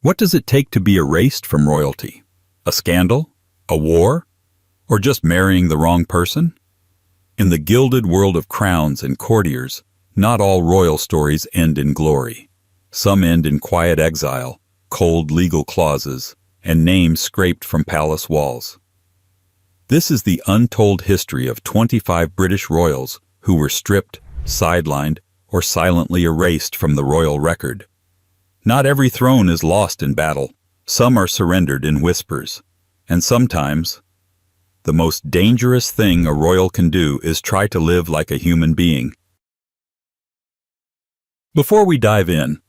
What does it take to be erased from royalty? A scandal? A war? Or just marrying the wrong person? In the gilded world of crowns and courtiers, not all royal stories end in glory. Some end in quiet exile, cold legal clauses, and names scraped from palace walls. This is the untold history of 25 British royals who were stripped, sidelined, or silently erased from the royal record. Not every throne is lost in battle. Some are surrendered in whispers. And sometimes, the most dangerous thing a royal can do is try to live like a human being. Before we dive in,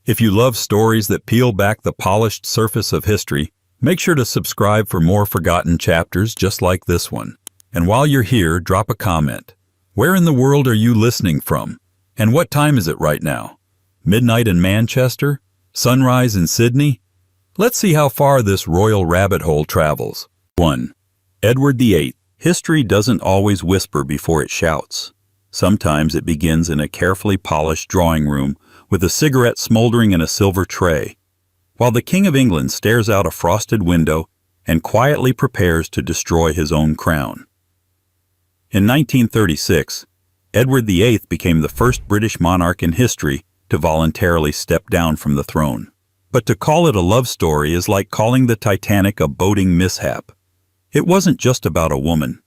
if you love stories that peel back the polished surface of history, make sure to subscribe for more forgotten chapters just like this one. And while you're here, drop a comment. Where in the world are you listening from? And what time is it right now? Midnight in Manchester? Sunrise in Sydney? Let's see how far this royal rabbit hole travels. 1. Edward VIII. History doesn't always whisper before it shouts. Sometimes it begins in a carefully polished drawing room with a cigarette smoldering in a silver tray, while the King of England stares out a frosted window and quietly prepares to destroy his own crown. In 1936, Edward VIII became the first British monarch in history to voluntarily step down from the throne. But to call it a love story is like calling the Titanic a boating mishap. It wasn't just about a woman.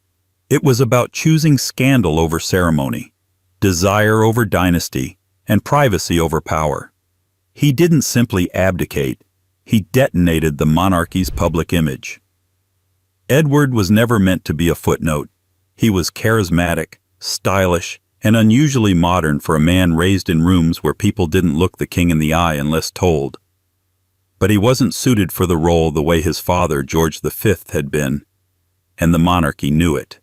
It was about choosing scandal over ceremony, desire over dynasty, and privacy over power. He didn't simply abdicate, he detonated the monarchy's public image. Edward was never meant to be a footnote. He was charismatic, stylish, and unusually modern for a man raised in rooms where people didn't look the king in the eye unless told. But he wasn't suited for the role the way his father, George V, had been, and the monarchy knew it.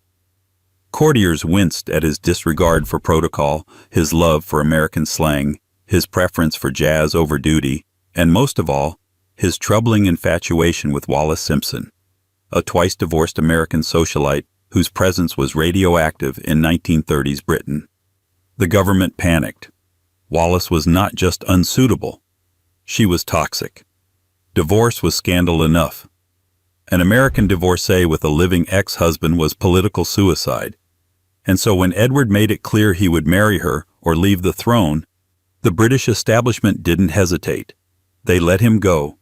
Courtiers winced at his disregard for protocol, his love for American slang, his preference for jazz over duty, and most of all, his troubling infatuation with Wallis Simpson, a twice-divorced American socialite whose presence was radioactive in 1930s Britain. The government panicked. Wallis was not just unsuitable, she was toxic. Divorce was scandal enough. An American divorcee with a living ex-husband was political suicide. And so when Edward made it clear he would marry her or leave the throne, the British establishment didn't hesitate. They let him go.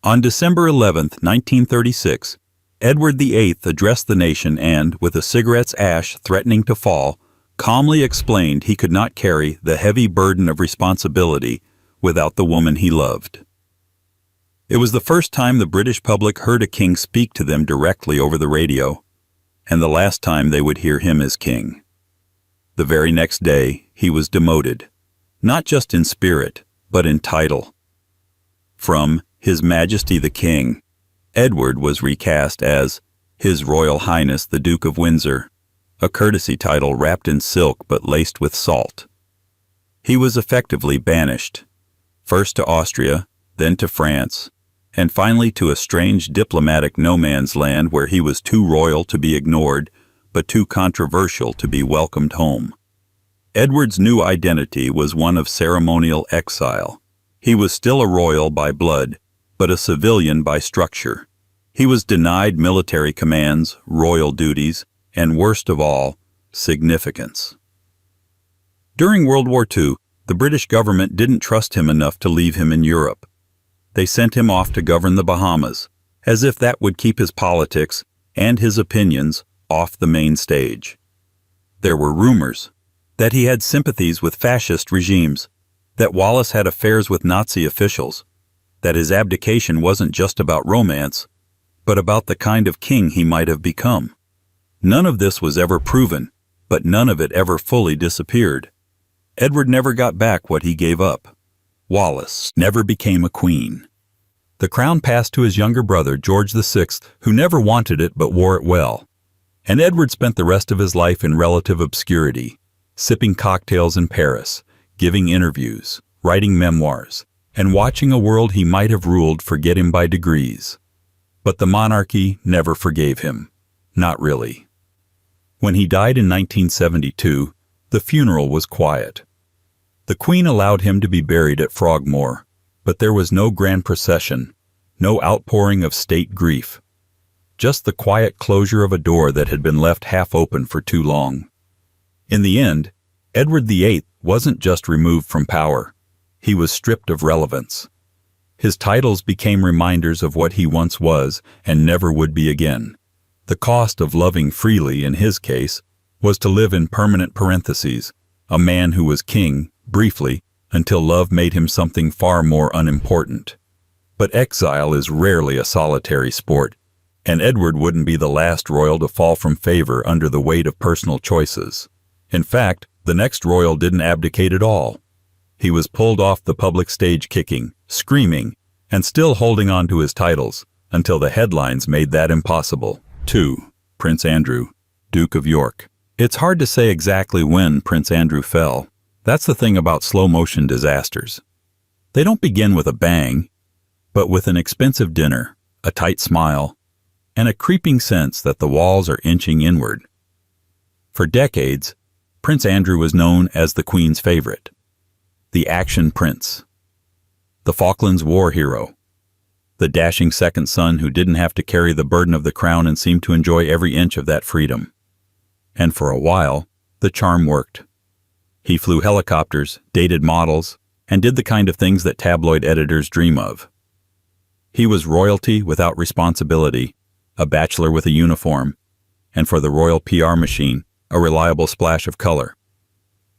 On December 11, 1936, Edward VIII addressed the nation and, with a cigarette's ash threatening to fall, calmly explained he could not carry the heavy burden of responsibility without the woman he loved. It was the first time the British public heard a king speak to them directly over the radio, and the last time they would hear him as king. The very next day, he was demoted, not just in spirit, but in title. From His Majesty the King, Edward was recast as His Royal Highness the Duke of Windsor, a courtesy title wrapped in silk but laced with salt. He was effectively banished, first to Austria, then to France, and finally to a strange diplomatic no-man's land where he was too royal to be ignored, but too controversial to be welcomed home. Edward's new identity was one of ceremonial exile. He was still a royal by blood, but a civilian by structure. He was denied military commands, royal duties, and worst of all, significance. During World War II, the British government didn't trust him enough to leave him in Europe. They sent him off to govern the Bahamas, as if that would keep his politics and his opinions off the main stage. There were rumors that he had sympathies with fascist regimes, that Wallis had affairs with Nazi officials, that his abdication wasn't just about romance, but about the kind of king he might have become. None of this was ever proven, but none of it ever fully disappeared. Edward never got back what he gave up. Wallis never became a queen. The crown passed to his younger brother, George VI, who never wanted it but wore it well. And Edward spent the rest of his life in relative obscurity, sipping cocktails in Paris, giving interviews, writing memoirs, and watching a world he might have ruled forget him by degrees. But the monarchy never forgave him. Not really. When he died in 1972, the funeral was quiet. The Queen allowed him to be buried at Frogmore, But there was no grand procession, no outpouring of state grief. Just the quiet closure of a door that had been left half open for too long. In the end, Edward VIII wasn't just removed from power. He was stripped of relevance. His titles became reminders of what he once was and never would be again. The cost of loving freely, in his case, was to live in permanent parentheses, a man who was king, briefly, until love made him something far more unimportant. But exile is rarely a solitary sport, and Edward wouldn't be the last royal to fall from favor under the weight of personal choices. In fact, the next royal didn't abdicate at all. He was pulled off the public stage kicking, screaming, and still holding on to his titles, until the headlines made that impossible. 2. Prince Andrew, Duke of York. It's hard to say exactly when Prince Andrew fell. That's the thing about slow-motion disasters. They don't begin with a bang, but with an expensive dinner, a tight smile, and a creeping sense that the walls are inching inward. For decades, Prince Andrew was known as the Queen's favorite, the action prince, the Falklands War hero, the dashing second son who didn't have to carry the burden of the crown and seemed to enjoy every inch of that freedom. And for a while, the charm worked. He flew helicopters, dated models, and did the kind of things that tabloid editors dream of. He was royalty without responsibility, a bachelor with a uniform, and for the royal PR machine, a reliable splash of color.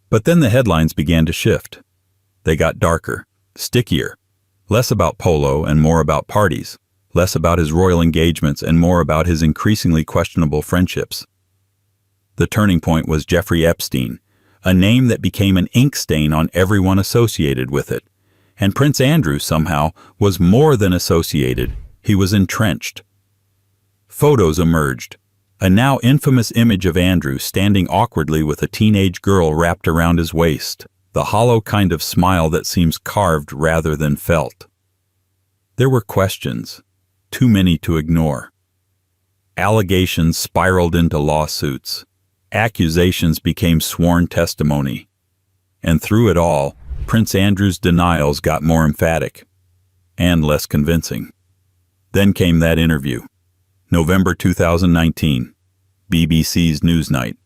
But then the headlines began to shift. They got darker, stickier, less about polo and more about parties, less about his royal engagements and more about his increasingly questionable friendships. The turning point was Jeffrey Epstein, a name that became an ink stain on everyone associated with it. And Prince Andrew, somehow, was more than associated. He was entrenched. Photos emerged. A now infamous image of Andrew standing awkwardly with a teenage girl wrapped around his waist, the hollow kind of smile that seems carved rather than felt. There were questions, too many to ignore. Allegations spiraled into lawsuits. Accusations became sworn testimony. And through it all, Prince Andrew's denials got more emphatic and less convincing. Then came that interview. November 2019, BBC's Newsnight.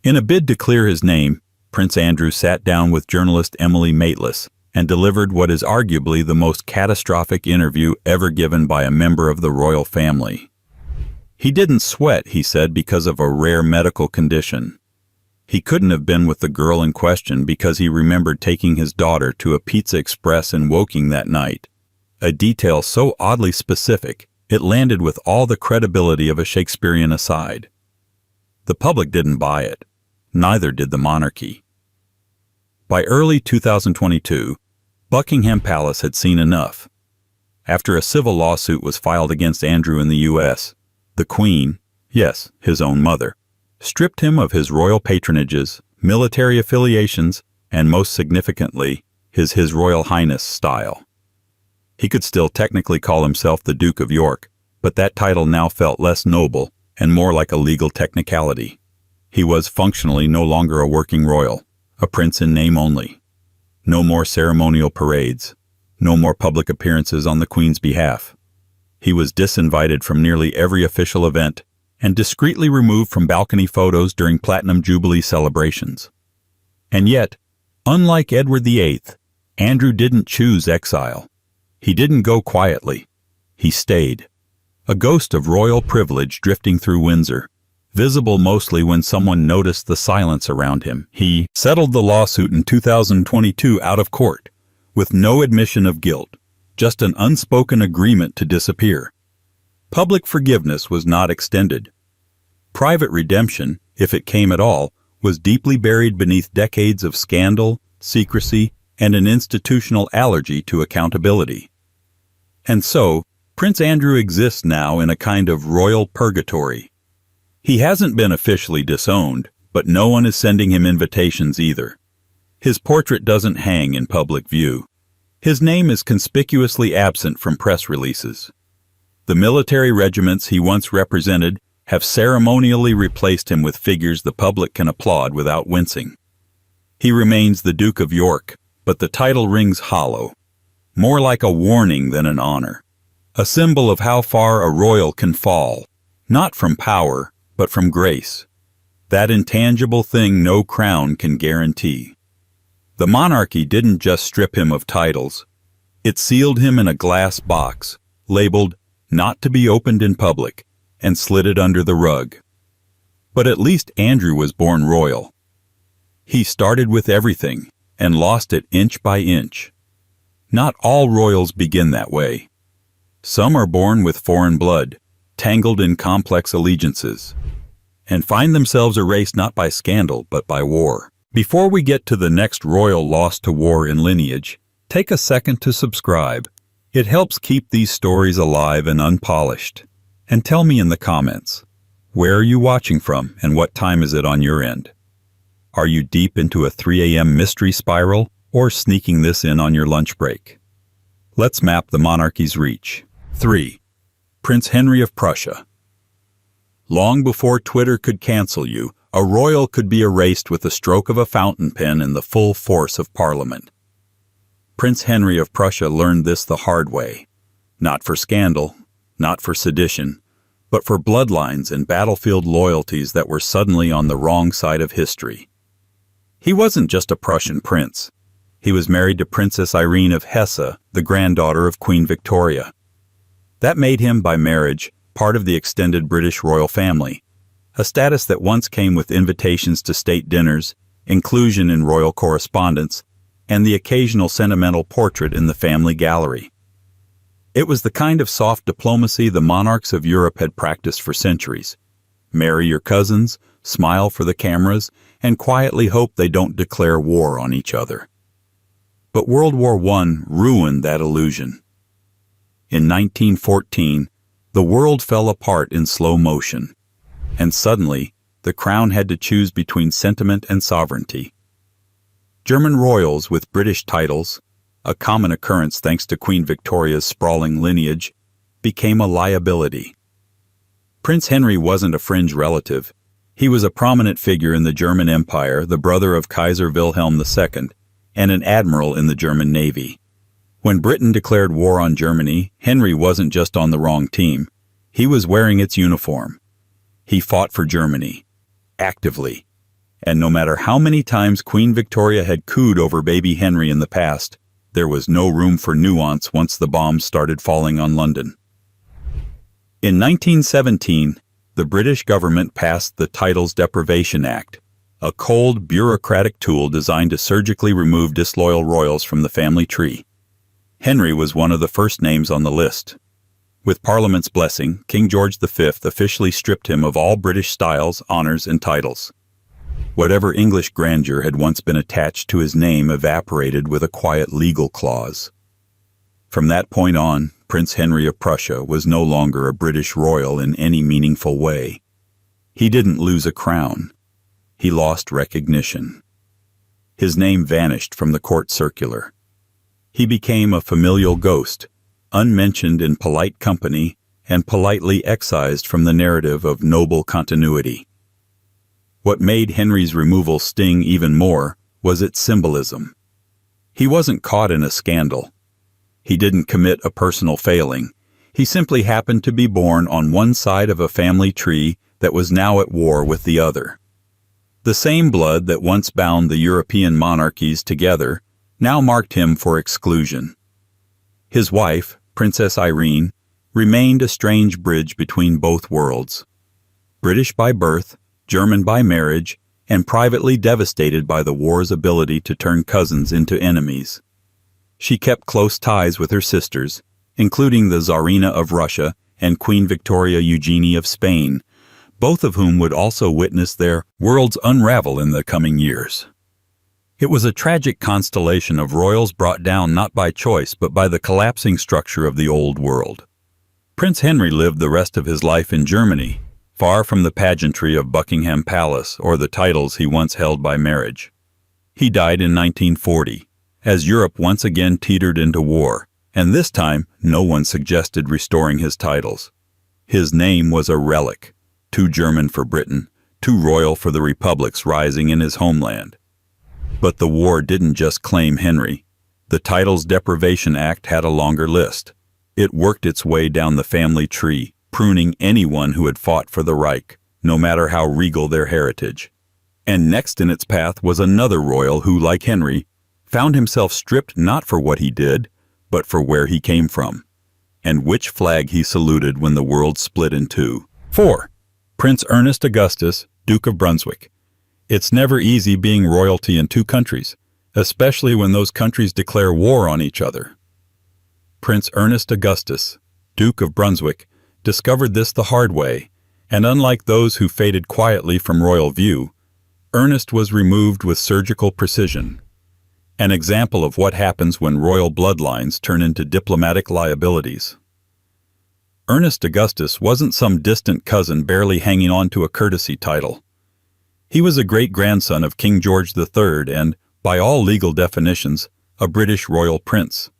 In a bid to clear his name, Prince Andrew sat down with journalist Emily Maitlis and delivered what is arguably the most catastrophic interview ever given by a member of the royal family. He didn't sweat, he said, because of a rare medical condition. He couldn't have been with the girl in question because he remembered taking his daughter to a Pizza Express in Woking that night, a detail so oddly specific it landed with all the credibility of a Shakespearean aside. The public didn't buy it. Neither did the monarchy. By early 2022, Buckingham Palace had seen enough. After a civil lawsuit was filed against Andrew in the U.S., the Queen, yes, his own mother, stripped him of his royal patronages, military affiliations, and most significantly, his Royal Highness style. He could still technically call himself the Duke of York, but that title now felt less noble and more like a legal technicality. He was functionally no longer a working royal, a prince in name only. No more ceremonial parades, no more public appearances on the Queen's behalf. He was disinvited from nearly every official event and discreetly removed from balcony photos during Platinum Jubilee celebrations. And yet, unlike Edward VIII, Andrew didn't choose exile. He didn't go quietly. He stayed. A ghost of royal privilege drifting through Windsor, visible mostly when someone noticed the silence around him. He settled the lawsuit in 2022 out of court, with no admission of guilt, just an unspoken agreement to disappear. Public forgiveness was not extended. Private redemption, if it came at all, was deeply buried beneath decades of scandal, secrecy, and an institutional allergy to accountability. And so, Prince Andrew exists now in a kind of royal purgatory. He hasn't been officially disowned, but no one is sending him invitations either. His portrait doesn't hang in public view. His name is conspicuously absent from press releases. The military regiments he once represented have ceremonially replaced him with figures the public can applaud without wincing. He remains the Duke of York, but the title rings hollow. more like a warning than an honor, a symbol of how far a royal can fall, not from power, but from grace, that intangible thing no crown can guarantee. The monarchy didn't just strip him of titles. It sealed him in a glass box, labeled not to be opened in public, and slid it under the rug. But at least Andrew was born royal. He started with everything and lost it inch by inch. Not all royals begin that way. Some are born with foreign blood, tangled in complex allegiances, and find themselves erased not by scandal but by war. Before we get to the next royal lost to war in lineage, take a second to subscribe. It helps keep these stories alive and unpolished. And tell me in the comments, where are you watching from and what time is it on your end? Are you deep into a 3 a.m. mystery spiral or sneaking this in on your lunch break? Let's map the monarchy's reach. 3. Prince Henry of Prussia. Long before Twitter could cancel you, a royal could be erased with the stroke of a fountain pen in the full force of Parliament. Prince Henry of Prussia learned this the hard way, not for scandal, not for sedition, but for bloodlines and battlefield loyalties that were suddenly on the wrong side of history. He wasn't just a Prussian prince. He was married to Princess Irene of Hesse, the granddaughter of Queen Victoria. That made him, by marriage, part of the extended British royal family, a status that once came with invitations to state dinners, inclusion in royal correspondence, and the occasional sentimental portrait in the family gallery. It was the kind of soft diplomacy the monarchs of Europe had practiced for centuries. Marry your cousins, smile for the cameras, and quietly hope they don't declare war on each other. But World War I ruined that illusion. In 1914, the world fell apart in slow motion, and suddenly the crown had to choose between sentiment and sovereignty. German royals with British titles, a common occurrence thanks to Queen Victoria's sprawling lineage, became a liability. Prince Henry wasn't a fringe relative. He was a prominent figure in the German Empire, the brother of Kaiser Wilhelm II, and an admiral in the German Navy. When Britain declared war on Germany, Henry wasn't just on the wrong team. He was wearing its uniform. He fought for Germany, actively. And no matter how many times Queen Victoria had cooed over baby Henry in the past, there was no room for nuance once the bombs started falling on London. In 1917, the British government passed the Titles Deprivation Act, a cold, bureaucratic tool designed to surgically remove disloyal royals from the family tree. Henry was one of the first names on the list. With Parliament's blessing, King George V officially stripped him of all British styles, honors, and titles. Whatever English grandeur had once been attached to his name evaporated with a quiet legal clause. From that point on, Prince Henry of Prussia was no longer a British royal in any meaningful way. He didn't lose a crown. He lost recognition. His name vanished from the court circular. He became a familial ghost, unmentioned in polite company and politely excised from the narrative of noble continuity. What made Henry's removal sting even more was its symbolism. He wasn't caught in a scandal. He didn't commit a personal failing. He simply happened to be born on one side of a family tree that was now at war with the other. The same blood that once bound the European monarchies together now marked him for exclusion. His wife, Princess Irene, remained a strange bridge between both worlds. British by birth, German by marriage, and privately devastated by the war's ability to turn cousins into enemies. She kept close ties with her sisters, including the Tsarina of Russia and Queen Victoria Eugenie of Spain, both of whom would also witness their worlds unravel in the coming years. It was a tragic constellation of royals brought down not by choice but by the collapsing structure of the old world. Prince Henry lived the rest of his life in Germany, far from the pageantry of Buckingham Palace or the titles he once held by marriage. He died in 1940, as Europe once again teetered into war, and this time no one suggested restoring his titles. His name was a relic, too German for Britain, too royal for the republics rising in his homeland. But the war didn't just claim Henry. The Titles Deprivation Act had a longer list. It worked its way down the family tree, pruning anyone who had fought for the Reich, no matter how regal their heritage. And next in its path was another royal who, like Henry, found himself stripped not for what he did, but for where he came from, and which flag he saluted when the world split in two. 4. Prince Ernest Augustus, Duke of Brunswick. It's never easy being royalty in two countries, especially when those countries declare war on each other. Prince Ernest Augustus, Duke of Brunswick, discovered this the hard way, and unlike those who faded quietly from royal view, Ernest was removed with surgical precision. An example of what happens when royal bloodlines turn into diplomatic liabilities. Ernest Augustus wasn't some distant cousin barely hanging on to a courtesy title. He was a great-grandson of King George III and, by all legal definitions, a British royal prince.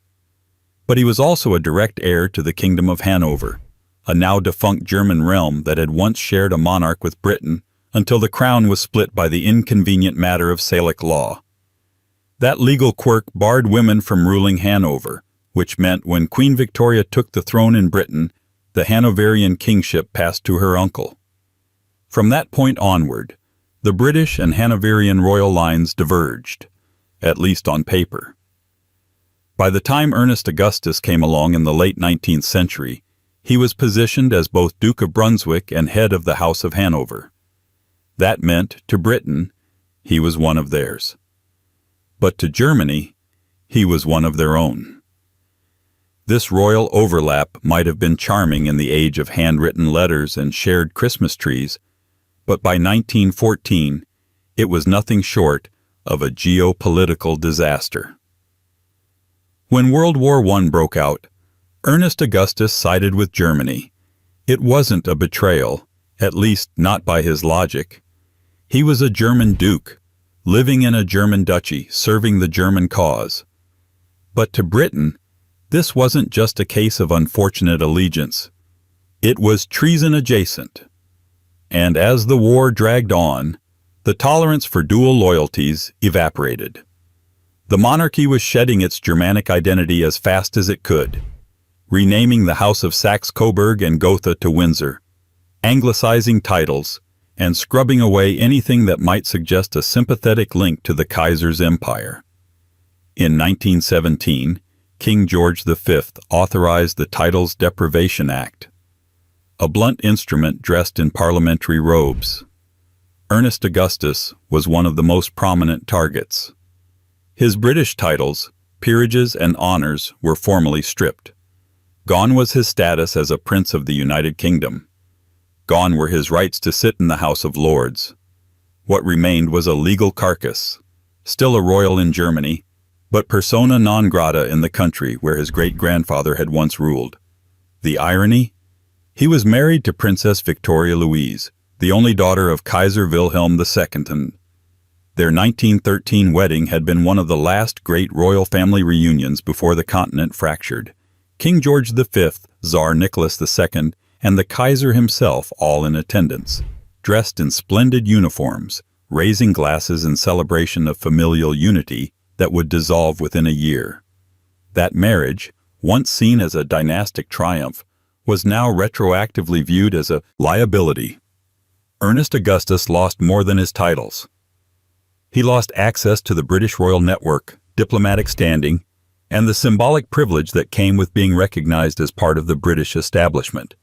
But he was also a direct heir to the Kingdom of Hanover, a now-defunct German realm that had once shared a monarch with Britain until the crown was split by the inconvenient matter of Salic law. That legal quirk barred women from ruling Hanover, which meant when Queen Victoria took the throne in Britain, the Hanoverian kingship passed to her uncle. From that point onward, the British and Hanoverian royal lines diverged, at least on paper. By the time Ernest Augustus came along in the late 19th century, he was positioned as both Duke of Brunswick and head of the House of Hanover. That meant, to Britain, he was one of theirs. But to Germany, he was one of their own. This royal overlap might have been charming in the age of handwritten letters and shared Christmas trees, but by 1914, it was nothing short of a geopolitical disaster. When World War I broke out, Ernest Augustus sided with Germany. It wasn't a betrayal, at least not by his logic. He was a German duke, living in a German duchy, serving the German cause. But to Britain, this wasn't just a case of unfortunate allegiance. It was treason adjacent. And as the war dragged on, the tolerance for dual loyalties evaporated. The monarchy was shedding its Germanic identity as fast as it could, renaming the House of Saxe-Coburg and Gotha to Windsor, anglicizing titles, and scrubbing away anything that might suggest a sympathetic link to the Kaiser's empire. In 1917, King George V authorized the Titles Deprivation Act, a blunt instrument dressed in parliamentary robes. Ernest Augustus was one of the most prominent targets. His British titles, peerages, and honors were formally stripped. Gone was his status as a prince of the United Kingdom. Gone were his rights to sit in the House of Lords. What remained was a legal carcass, still a royal in Germany, but persona non grata in the country where his great-grandfather had once ruled. The irony? He was married to Princess Victoria Louise, the only daughter of Kaiser Wilhelm II, and their 1913 wedding had been one of the last great royal family reunions before the continent fractured. King George V, Tsar Nicholas II, and the Kaiser himself all in attendance, dressed in splendid uniforms, raising glasses in celebration of familial unity that would dissolve within a year. That marriage, once seen as a dynastic triumph, was now retroactively viewed as a liability. Ernest Augustus lost more than his titles. He lost access to the British royal network, diplomatic standing, and the symbolic privilege that came with being recognized as part of the British establishment.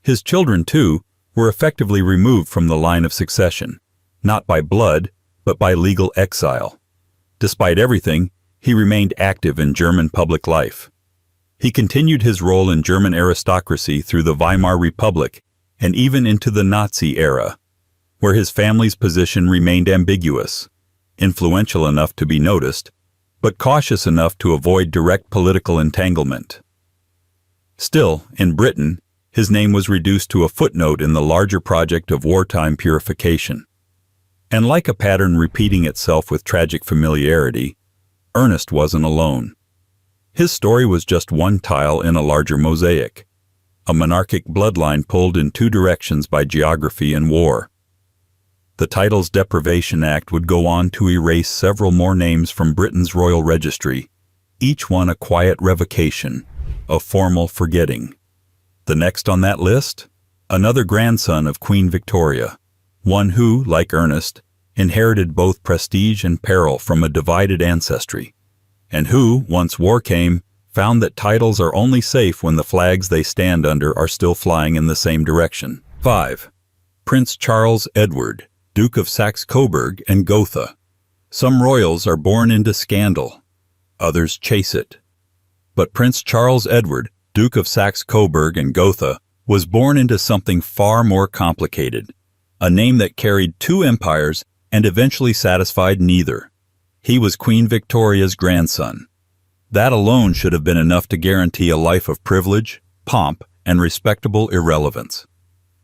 His children, too, were effectively removed from the line of succession, not by blood, but by legal exile. Despite everything, he remained active in German public life. He continued his role in German aristocracy through the Weimar Republic and even into the Nazi era, where his family's position remained ambiguous, influential enough to be noticed, but cautious enough to avoid direct political entanglement. Still, in Britain, his name was reduced to a footnote in the larger project of wartime purification. And like a pattern repeating itself with tragic familiarity, Ernest wasn't alone. His story was just one tile in a larger mosaic, a monarchic bloodline pulled in two directions by geography and war. The Titles Deprivation Act would go on to erase several more names from Britain's royal registry, each one a quiet revocation, a formal forgetting. The next on that list? Another grandson of Queen Victoria, one who, like Ernest, inherited both prestige and peril from a divided ancestry, and who, once war came, found that titles are only safe when the flags they stand under are still flying in the same direction. 5. Prince Charles Edward, Duke of Saxe-Coburg and Gotha. Some royals are born into scandal, others chase it. But Prince Charles Edward, Duke of Saxe-Coburg and Gotha, was born into something far more complicated, a name that carried two empires and eventually satisfied neither. He was Queen Victoria's grandson. That alone should have been enough to guarantee a life of privilege, pomp, and respectable irrelevance.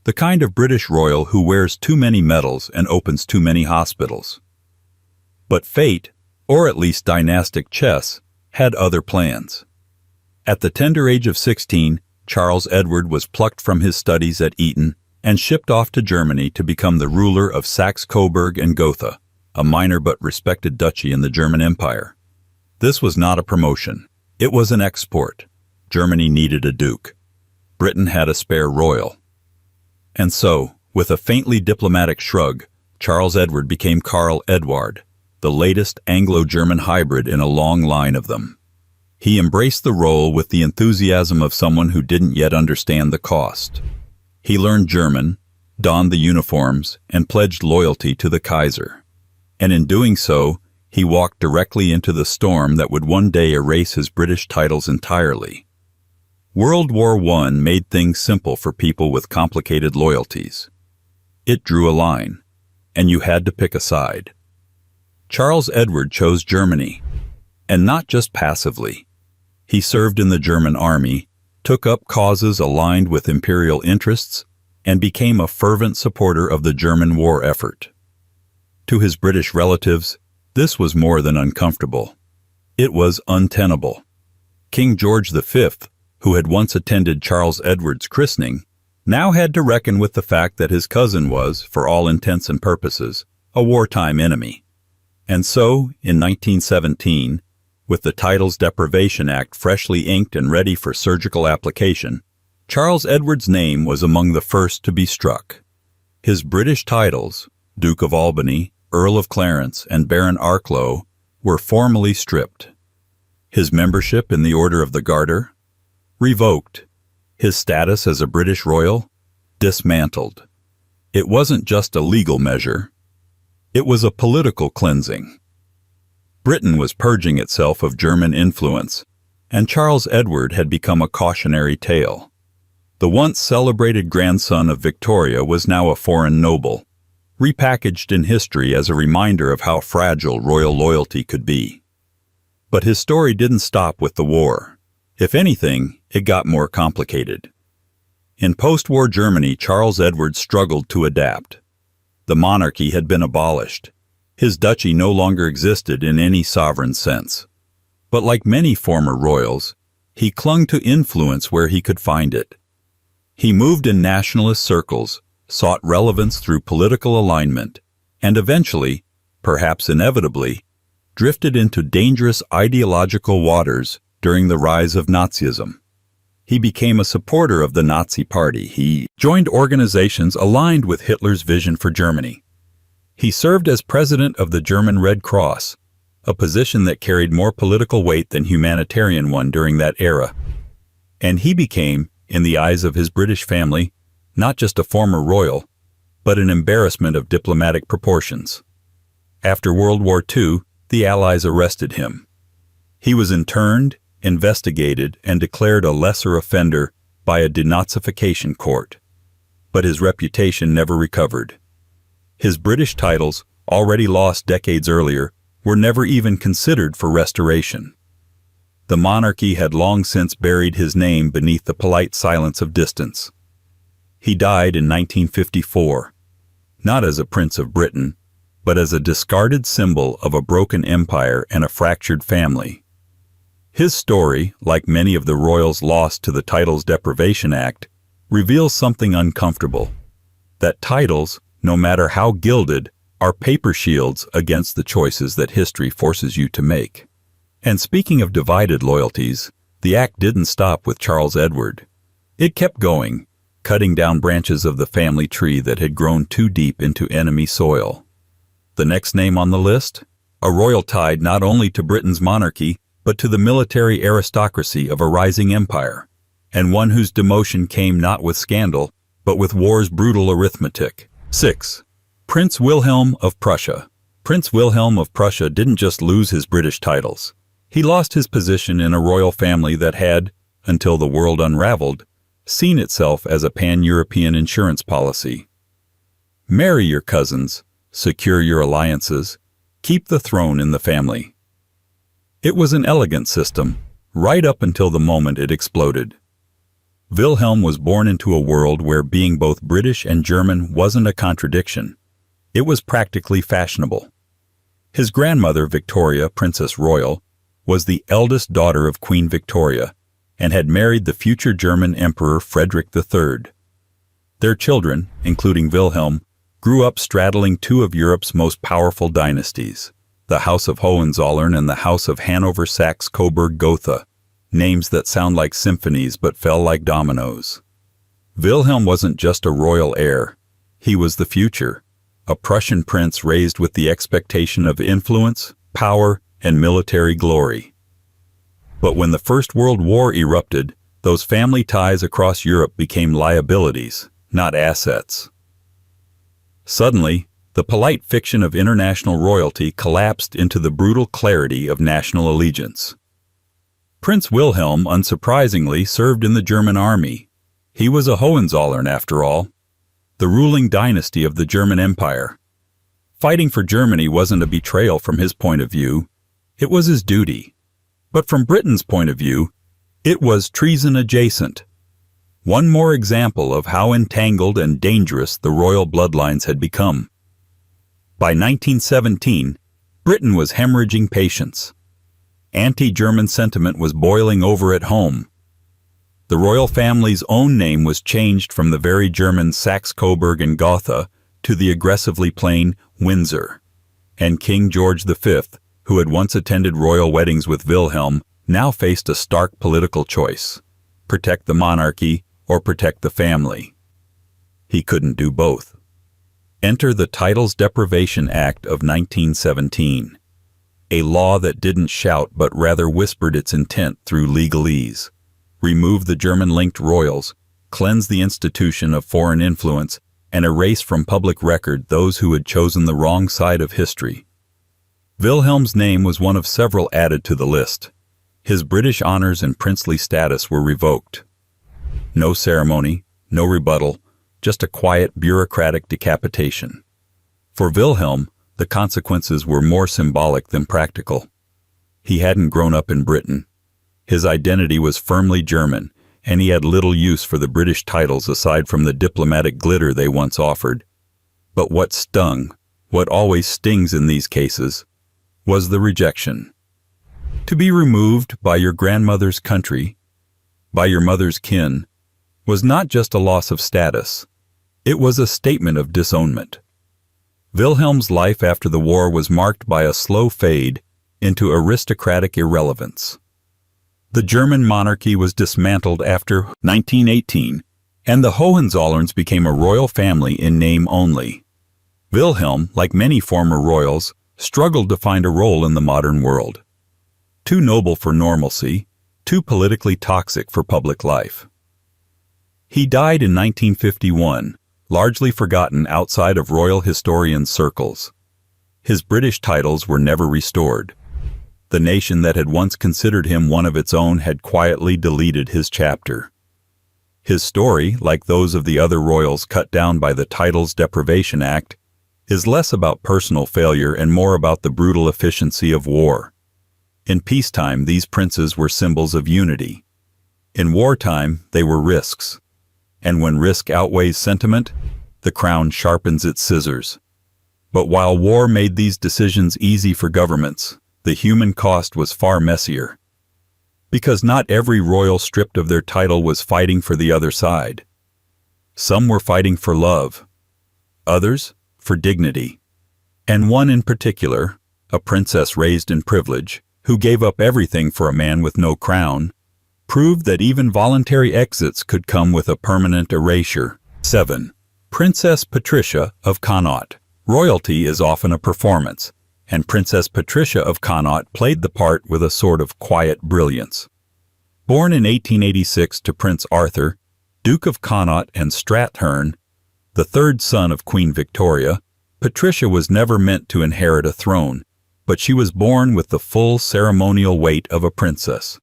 The kind of British royal who wears too many medals and opens too many hospitals. But fate, or at least dynastic chess, had other plans. At the tender age of 16, Charles Edward was plucked from his studies at Eton and shipped off to Germany to become the ruler of Saxe-Coburg and Gotha, a minor but respected duchy in the German Empire. This was not a promotion. It was an export. Germany needed a duke. Britain had a spare royal. And so, with a faintly diplomatic shrug, Charles Edward became Karl Eduard, the latest Anglo-German hybrid in a long line of them. He embraced the role with the enthusiasm of someone who didn't yet understand the cost. He learned German, donned the uniforms, and pledged loyalty to the Kaiser. And in doing so, he walked directly into the storm that would one day erase his British titles entirely. World War I made things simple for people with complicated loyalties. It drew a line, and you had to pick a side. Charles Edward chose Germany, and not just passively. He served in the German army, took up causes aligned with imperial interests, and became a fervent supporter of the German war effort. To his British relatives, this was more than uncomfortable. It was untenable. King George V, who had once attended Charles Edward's christening, now had to reckon with the fact that his cousin was, for all intents and purposes, a wartime enemy. And so, in 1917, with the Titles Deprivation Act freshly inked and ready for surgical application, Charles Edward's name was among the first to be struck. His British titles, Duke of Albany, Earl of Clarence, and Baron Arklow, were formally stripped. His membership in the Order of the Garter? Revoked. His status as a British royal? Dismantled. It wasn't just a legal measure. It was a political cleansing. Britain was purging itself of German influence, and Charles Edward had become a cautionary tale. The once celebrated grandson of Victoria was now a foreign noble, repackaged in history as a reminder of how fragile royal loyalty could be. But his story didn't stop with the war. If anything, it got more complicated. In post-war Germany, Charles Edward struggled to adapt. The monarchy had been abolished. His duchy no longer existed in any sovereign sense. But like many former royals, he clung to influence where he could find it. He moved in nationalist circles, sought relevance through political alignment, and eventually, perhaps inevitably, drifted into dangerous ideological waters during the rise of Nazism. He became a supporter of the Nazi Party. He joined organizations aligned with Hitler's vision for Germany. He served as president of the German Red Cross, a position that carried more political weight than humanitarian one during that era. And he became, in the eyes of his British family, not just a former royal, but an embarrassment of diplomatic proportions. After World War II, the Allies arrested him. He was interned, investigated, and declared a lesser offender by a denazification court. But his reputation never recovered. His British titles, already lost decades earlier, were never even considered for restoration. The monarchy had long since buried his name beneath the polite silence of distance. He died in 1954, not as a Prince of Britain, but as a discarded symbol of a broken empire and a fractured family. His story, like many of the royals lost to the Titles Deprivation Act, reveals something uncomfortable: that titles, no matter how gilded, are paper shields against the choices that history forces you to make. And speaking of divided loyalties, the act didn't stop with Charles Edward. It kept going, cutting down branches of the family tree that had grown too deep into enemy soil. The next name on the list? A royal tied not only to Britain's monarchy, but to the military aristocracy of a rising empire, and one whose demotion came not with scandal, but with war's brutal arithmetic. 6. Prince Wilhelm of Prussia. Prince Wilhelm of Prussia didn't just lose his British titles. He lost his position in a royal family that had, until the world unraveled, seen itself as a pan-European insurance policy. Marry your cousins, secure your alliances, keep the throne in the family. It was an elegant system, right up until the moment it exploded. Wilhelm was born into a world where being both British and German wasn't a contradiction. It was practically fashionable. His grandmother, Victoria, Princess Royal, was the eldest daughter of Queen Victoria and had married the future German Emperor Frederick III. Their children, including Wilhelm, grew up straddling two of Europe's most powerful dynasties, the House of Hohenzollern and the House of Hanover-Saxe-Coburg-Gotha, names that sound like symphonies but fell like dominoes. Wilhelm wasn't just a royal heir. He was the future, a Prussian prince raised with the expectation of influence, power, and military glory. But when the First World War erupted, those family ties across Europe became liabilities, not assets. Suddenly, the polite fiction of international royalty collapsed into the brutal clarity of national allegiance. Prince Wilhelm, unsurprisingly, served in the German army. He was a Hohenzollern, after all, the ruling dynasty of the German Empire. Fighting for Germany wasn't a betrayal from his point of view. It was his duty. But from Britain's point of view, it was treason adjacent. One more example of how entangled and dangerous the royal bloodlines had become. By 1917, Britain was hemorrhaging patience. Anti-German sentiment was boiling over at home. The royal family's own name was changed from the very German Saxe-Coburg and Gotha to the aggressively plain Windsor. And King George V, who had once attended royal weddings with Wilhelm, now faced a stark political choice: protect the monarchy or protect the family. He couldn't do both. Enter the Titles Deprivation Act of 1917, a law that didn't shout but rather whispered its intent through legalese: remove the German-linked royals, cleanse the institution of foreign influence, and erase from public record those who had chosen the wrong side of history. Wilhelm's name was one of several added to the list. His British honors and princely status were revoked. No ceremony, no rebuttal, just a quiet bureaucratic decapitation. For Wilhelm, the consequences were more symbolic than practical. He hadn't grown up in Britain. His identity was firmly German, and he had little use for the British titles aside from the diplomatic glitter they once offered. But what stung, what always stings in these cases, was the rejection. To be removed by your grandmother's country, by your mother's kin, was not just a loss of status. It was a statement of disownment. Wilhelm's life after the war was marked by a slow fade into aristocratic irrelevance. The German monarchy was dismantled after 1918, and the Hohenzollerns became a royal family in name only. Wilhelm, like many former royals, struggled to find a role in the modern world. Too noble for normalcy, too politically toxic for public life. He died in 1951, largely forgotten outside of royal historian circles. His British titles were never restored. The nation that had once considered him one of its own had quietly deleted his chapter. His story, like those of the other royals cut down by the Titles Deprivation Act, is less about personal failure and more about the brutal efficiency of war. In peacetime, these princes were symbols of unity. In wartime, they were risks. And when risk outweighs sentiment, the crown sharpens its scissors. But while war made these decisions easy for governments, the human cost was far messier. Because not every royal stripped of their title was fighting for the other side. Some were fighting for love, others for dignity. And one in particular, a princess raised in privilege, who gave up everything for a man with no crown, proved that even voluntary exits could come with a permanent erasure. 7. Princess Patricia of Connaught. Royalty is often a performance, and Princess Patricia of Connaught played the part with a sort of quiet brilliance. Born in 1886 to Prince Arthur, Duke of Connaught and Strathearn, the third son of Queen Victoria, Patricia was never meant to inherit a throne, but she was born with the full ceremonial weight of a princess.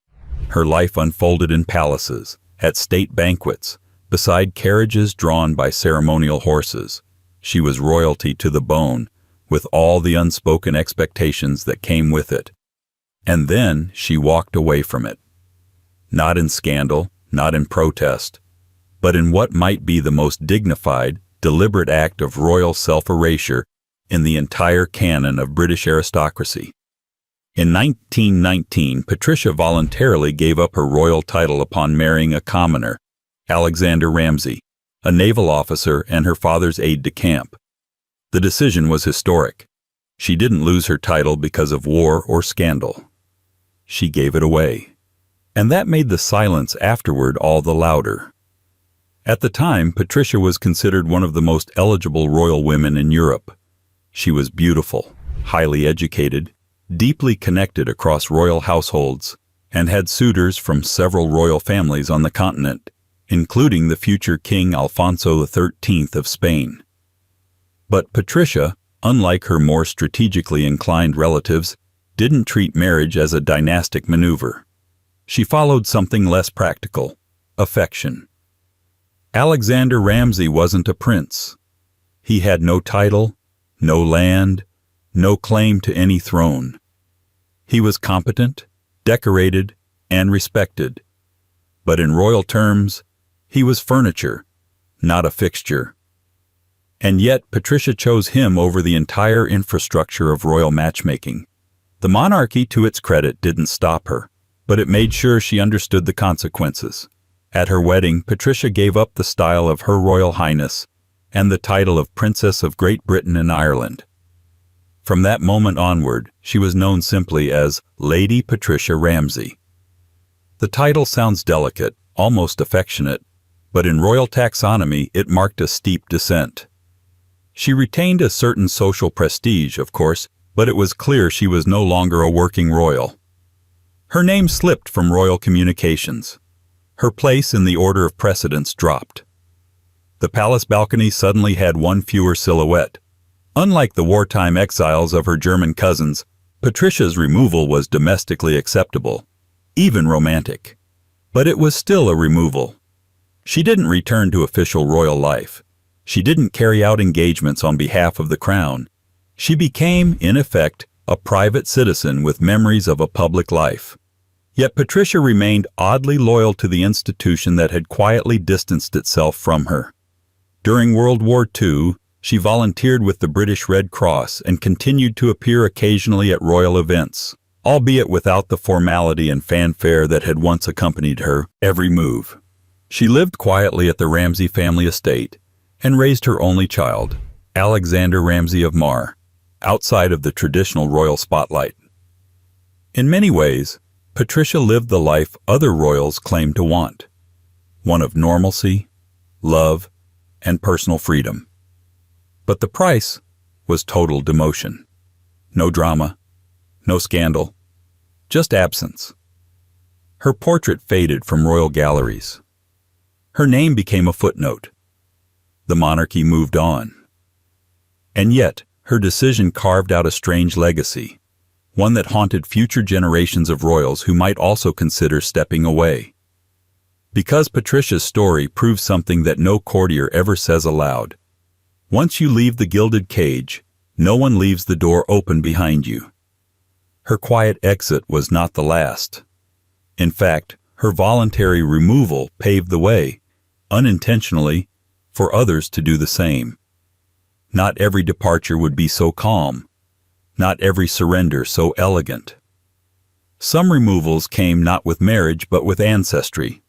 Her life unfolded in palaces, at state banquets, beside carriages drawn by ceremonial horses. She was royalty to the bone, with all the unspoken expectations that came with it. And then she walked away from it. Not in scandal, not in protest, but in what might be the most dignified, deliberate act of royal self-erasure in the entire canon of British aristocracy. In 1919, Patricia voluntarily gave up her royal title upon marrying a commoner, Alexander Ramsay, a naval officer and her father's aide-de-camp. The decision was historic. She didn't lose her title because of war or scandal. She gave it away. And that made the silence afterward all the louder. At the time, Patricia was considered one of the most eligible royal women in Europe. She was beautiful, highly educated, deeply connected across royal households, and had suitors from several royal families on the continent, including the future King Alfonso XIII of Spain. But Patricia, unlike her more strategically inclined relatives, didn't treat marriage as a dynastic maneuver. She followed something less practical: affection. Alexander Ramsay wasn't a prince. He had no title, no land, no claim to any throne. He was competent, decorated, and respected. But in royal terms, he was furniture, not a fixture. And yet Patricia chose him over the entire infrastructure of royal matchmaking. The monarchy, to its credit, didn't stop her, but it made sure she understood the consequences. At her wedding, Patricia gave up the style of Her Royal Highness and the title of Princess of Great Britain and Ireland. From that moment onward, she was known simply as Lady Patricia Ramsay. The title sounds delicate, almost affectionate, but in royal taxonomy it marked a steep descent. She retained a certain social prestige, of course, but it was clear she was no longer a working royal. Her name slipped from royal communications. Her place in the order of precedence dropped. The palace balcony suddenly had one fewer silhouette. Unlike the wartime exiles of her German cousins, Patricia's removal was domestically acceptable, even romantic. But it was still a removal. She didn't return to official royal life. She didn't carry out engagements on behalf of the crown. She became, in effect, a private citizen with memories of a public life. Yet Patricia remained oddly loyal to the institution that had quietly distanced itself from her. During World War II, she volunteered with the British Red Cross and continued to appear occasionally at royal events, albeit without the formality and fanfare that had once accompanied her every move. She lived quietly at the Ramsay family estate and raised her only child, Alexander Ramsay of Mar, outside of the traditional royal spotlight. In many ways, Patricia lived the life other royals claimed to want, one of normalcy, love, and personal freedom. But the price was total demotion. No drama, no scandal, just absence. Her portrait faded from royal galleries. Her name became a footnote. The monarchy moved on. And yet, her decision carved out a strange legacy, one that haunted future generations of royals who might also consider stepping away. Because Patricia's story proves something that no courtier ever says aloud. Once you leave the gilded cage, no one leaves the door open behind you. Her quiet exit was not the last. In fact, her voluntary removal paved the way, unintentionally, for others to do the same. Not every departure would be so calm. Not every surrender so elegant. Some removals came not with marriage but with ancestry.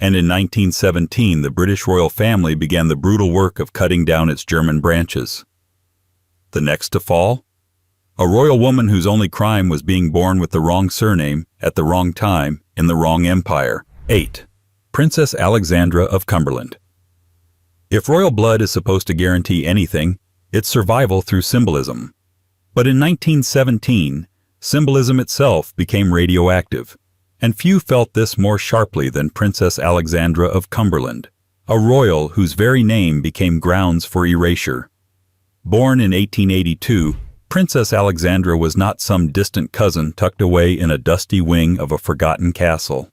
And in 1917, the British royal family began the brutal work of cutting down its German branches. The next to fall? A royal woman whose only crime was being born with the wrong surname, at the wrong time, in the wrong empire. 8. Princess Alexandra of Cumberland. If royal blood is supposed to guarantee anything, it's survival through symbolism. But in 1917, symbolism itself became radioactive, and few felt this more sharply than Princess Alexandra of Cumberland, a royal whose very name became grounds for erasure. Born in 1882, Princess Alexandra was not some distant cousin tucked away in a dusty wing of a forgotten castle.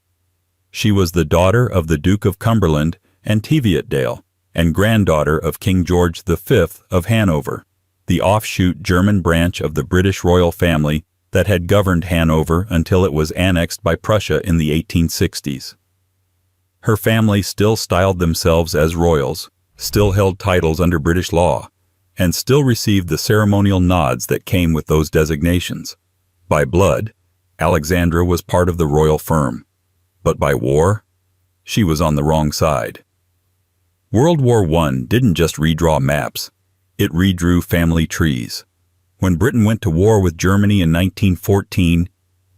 She was the daughter of the Duke of Cumberland and Teviotdale, and granddaughter of King George V of Hanover, the offshoot German branch of the British royal family that had governed Hanover until it was annexed by Prussia in the 1860s. Her family still styled themselves as royals, still held titles under British law, and still received the ceremonial nods that came with those designations. By blood, Alexandra was part of the royal firm, but by war, she was on the wrong side. World War I didn't just redraw maps, it redrew family trees. When Britain went to war with Germany in 1914,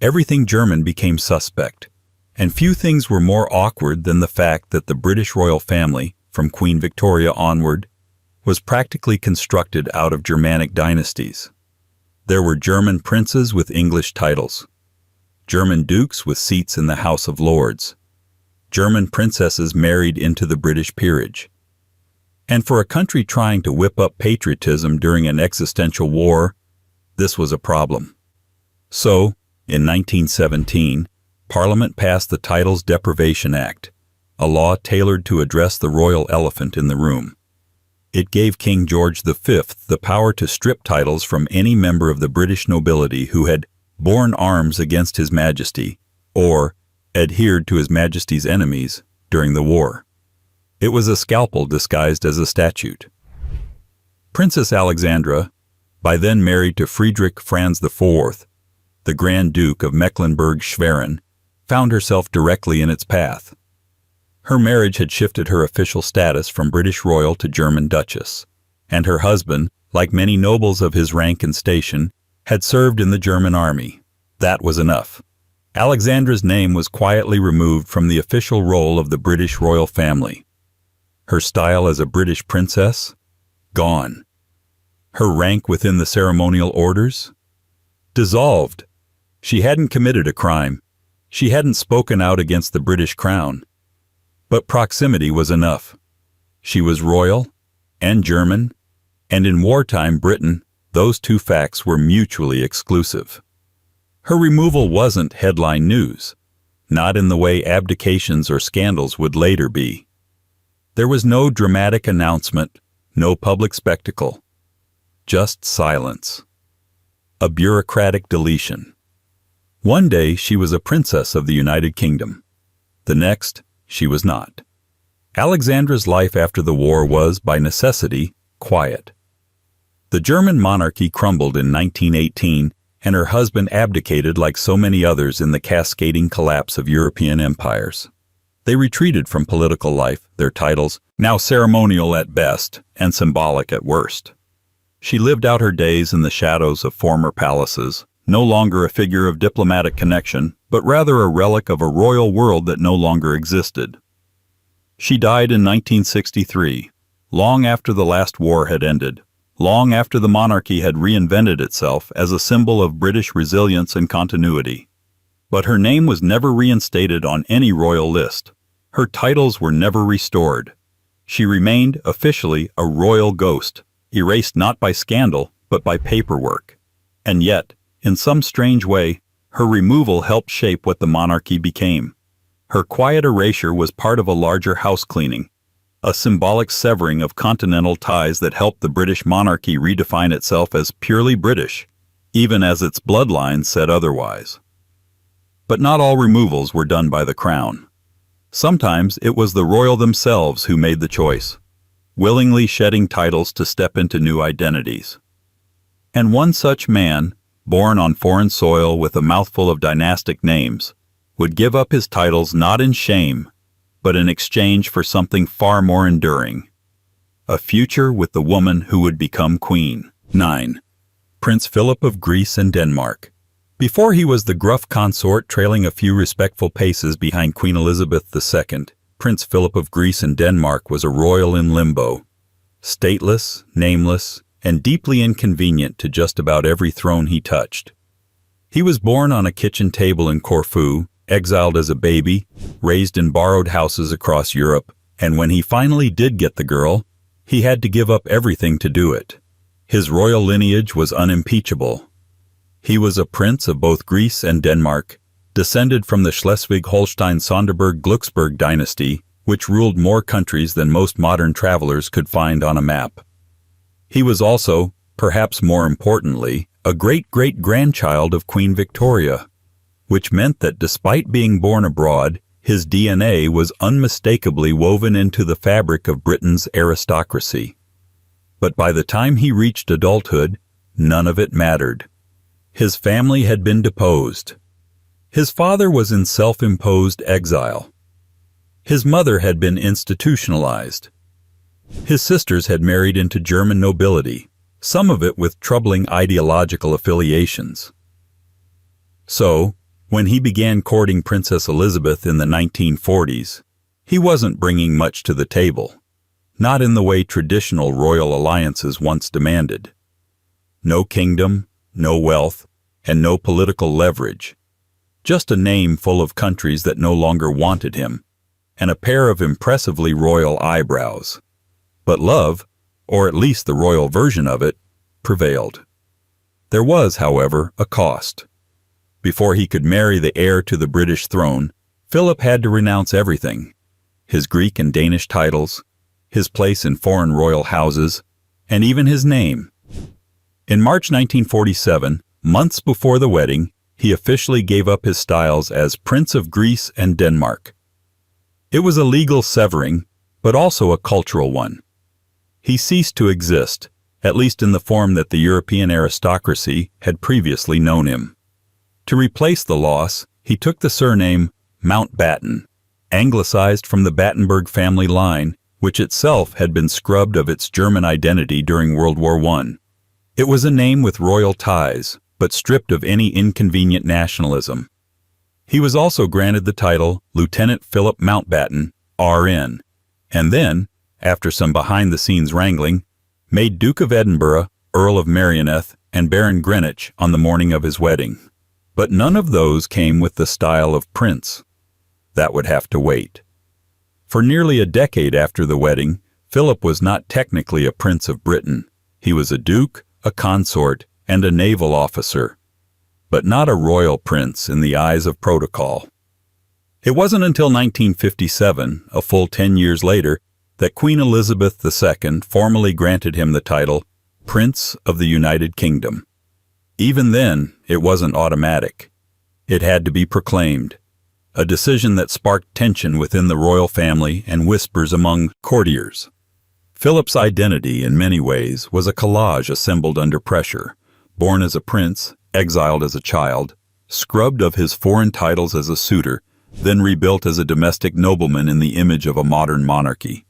everything German became suspect, and few things were more awkward than the fact that the British royal family, from Queen Victoria onward, was practically constructed out of Germanic dynasties. There were German princes with English titles, German dukes with seats in the House of Lords, German princesses married into the British peerage. And for a country trying to whip up patriotism during an existential war, this was a problem. So, in 1917, Parliament passed the Titles Deprivation Act, a law tailored to address the royal elephant in the room. It gave King George V the power to strip titles from any member of the British nobility who had borne arms against His Majesty or adhered to His Majesty's enemies during the war. It was a scalpel disguised as a statute. Princess Alexandra, by then married to Friedrich Franz IV, the Grand Duke of Mecklenburg-Schwerin, found herself directly in its path. Her marriage had shifted her official status from British royal to German duchess, and her husband, like many nobles of his rank and station, had served in the German army. That was enough. Alexandra's name was quietly removed from the official roll of the British royal family. Her style as a British princess? Gone. Her rank within the ceremonial orders? Dissolved. She hadn't committed a crime. She hadn't spoken out against the British crown. But proximity was enough. She was royal and German, and in wartime Britain, those two facts were mutually exclusive. Her removal wasn't headline news, not in the way abdications or scandals would later be. There was no dramatic announcement, no public spectacle, just silence. A bureaucratic deletion. One day she was a princess of the United Kingdom. The next, she was not. Alexandra's life after the war was, by necessity, quiet. The German monarchy crumbled in 1918, and her husband abdicated like so many others in the cascading collapse of European empires. They retreated from political life, their titles, now ceremonial at best and symbolic at worst. She lived out her days in the shadows of former palaces, no longer a figure of diplomatic connection, but rather a relic of a royal world that no longer existed. She died in 1963, long after the last war had ended, long after the monarchy had reinvented itself as a symbol of British resilience and continuity. But her name was never reinstated on any royal list. Her titles were never restored. She remained, officially, a royal ghost, erased not by scandal, but by paperwork. And yet, in some strange way, her removal helped shape what the monarchy became. Her quiet erasure was part of a larger house cleaning, a symbolic severing of continental ties that helped the British monarchy redefine itself as purely British, even as its bloodline said otherwise. But not all removals were done by the crown. Sometimes it was the royal themselves who made the choice, willingly shedding titles to step into new identities. And one such man, born on foreign soil with a mouthful of dynastic names, would give up his titles not in shame, but in exchange for something far more enduring, a future with the woman who would become queen. 9. Prince Philip of Greece and Denmark. Before he was the gruff consort trailing a few respectful paces behind Queen Elizabeth II, Prince Philip of Greece and Denmark was a royal in limbo. Stateless, nameless, and deeply inconvenient to just about every throne he touched. He was born on a kitchen table in Corfu, exiled as a baby, raised in borrowed houses across Europe, and when he finally did get the girl, he had to give up everything to do it. His royal lineage was unimpeachable. He was a prince of both Greece and Denmark, descended from the Schleswig-Holstein-Sonderburg-Glücksburg dynasty, which ruled more countries than most modern travelers could find on a map. He was also, perhaps more importantly, a great-great-grandchild of Queen Victoria, which meant that despite being born abroad, his DNA was unmistakably woven into the fabric of Britain's aristocracy. But by the time he reached adulthood, none of it mattered. His family had been deposed. His father was in self-imposed exile. His mother had been institutionalized. His sisters had married into German nobility, some of it with troubling ideological affiliations. So, when he began courting Princess Elizabeth in the 1940s, he wasn't bringing much to the table. Not in the way traditional royal alliances once demanded. No kingdom, no wealth, and no political leverage. Just a name full of countries that no longer wanted him, and a pair of impressively royal eyebrows. But love, or at least the royal version of it, prevailed. There was, however, a cost. Before he could marry the heir to the British throne, Philip had to renounce everything. His Greek and Danish titles, his place in foreign royal houses, and even his name. In March 1947, months before the wedding, he officially gave up his styles as Prince of Greece and Denmark. It was a legal severing, but also a cultural one. He ceased to exist, at least in the form that the European aristocracy had previously known him. To replace the loss, he took the surname Mountbatten, anglicized from the Battenberg family line, which itself had been scrubbed of its German identity during World War I. It was a name with royal ties, but stripped of any inconvenient nationalism. He was also granted the title Lieutenant Philip Mountbatten, RN, and then, after some behind-the-scenes wrangling, made Duke of Edinburgh, Earl of Merioneth, and Baron Greenwich on the morning of his wedding. But none of those came with the style of prince. That would have to wait. For nearly a decade after the wedding, Philip was not technically a prince of Britain. He was a duke, a consort, and a naval officer, but not a royal prince in the eyes of protocol. It wasn't until 1957, a full 10 years later, that Queen Elizabeth II formally granted him the title Prince of the United Kingdom. Even then, it wasn't automatic. It had to be proclaimed, a decision that sparked tension within the royal family and whispers among courtiers. Philip's identity, in many ways, was a collage assembled under pressure. Born as a prince, exiled as a child, scrubbed of his foreign titles as a suitor, then rebuilt as a domestic nobleman in the image of a modern monarchy.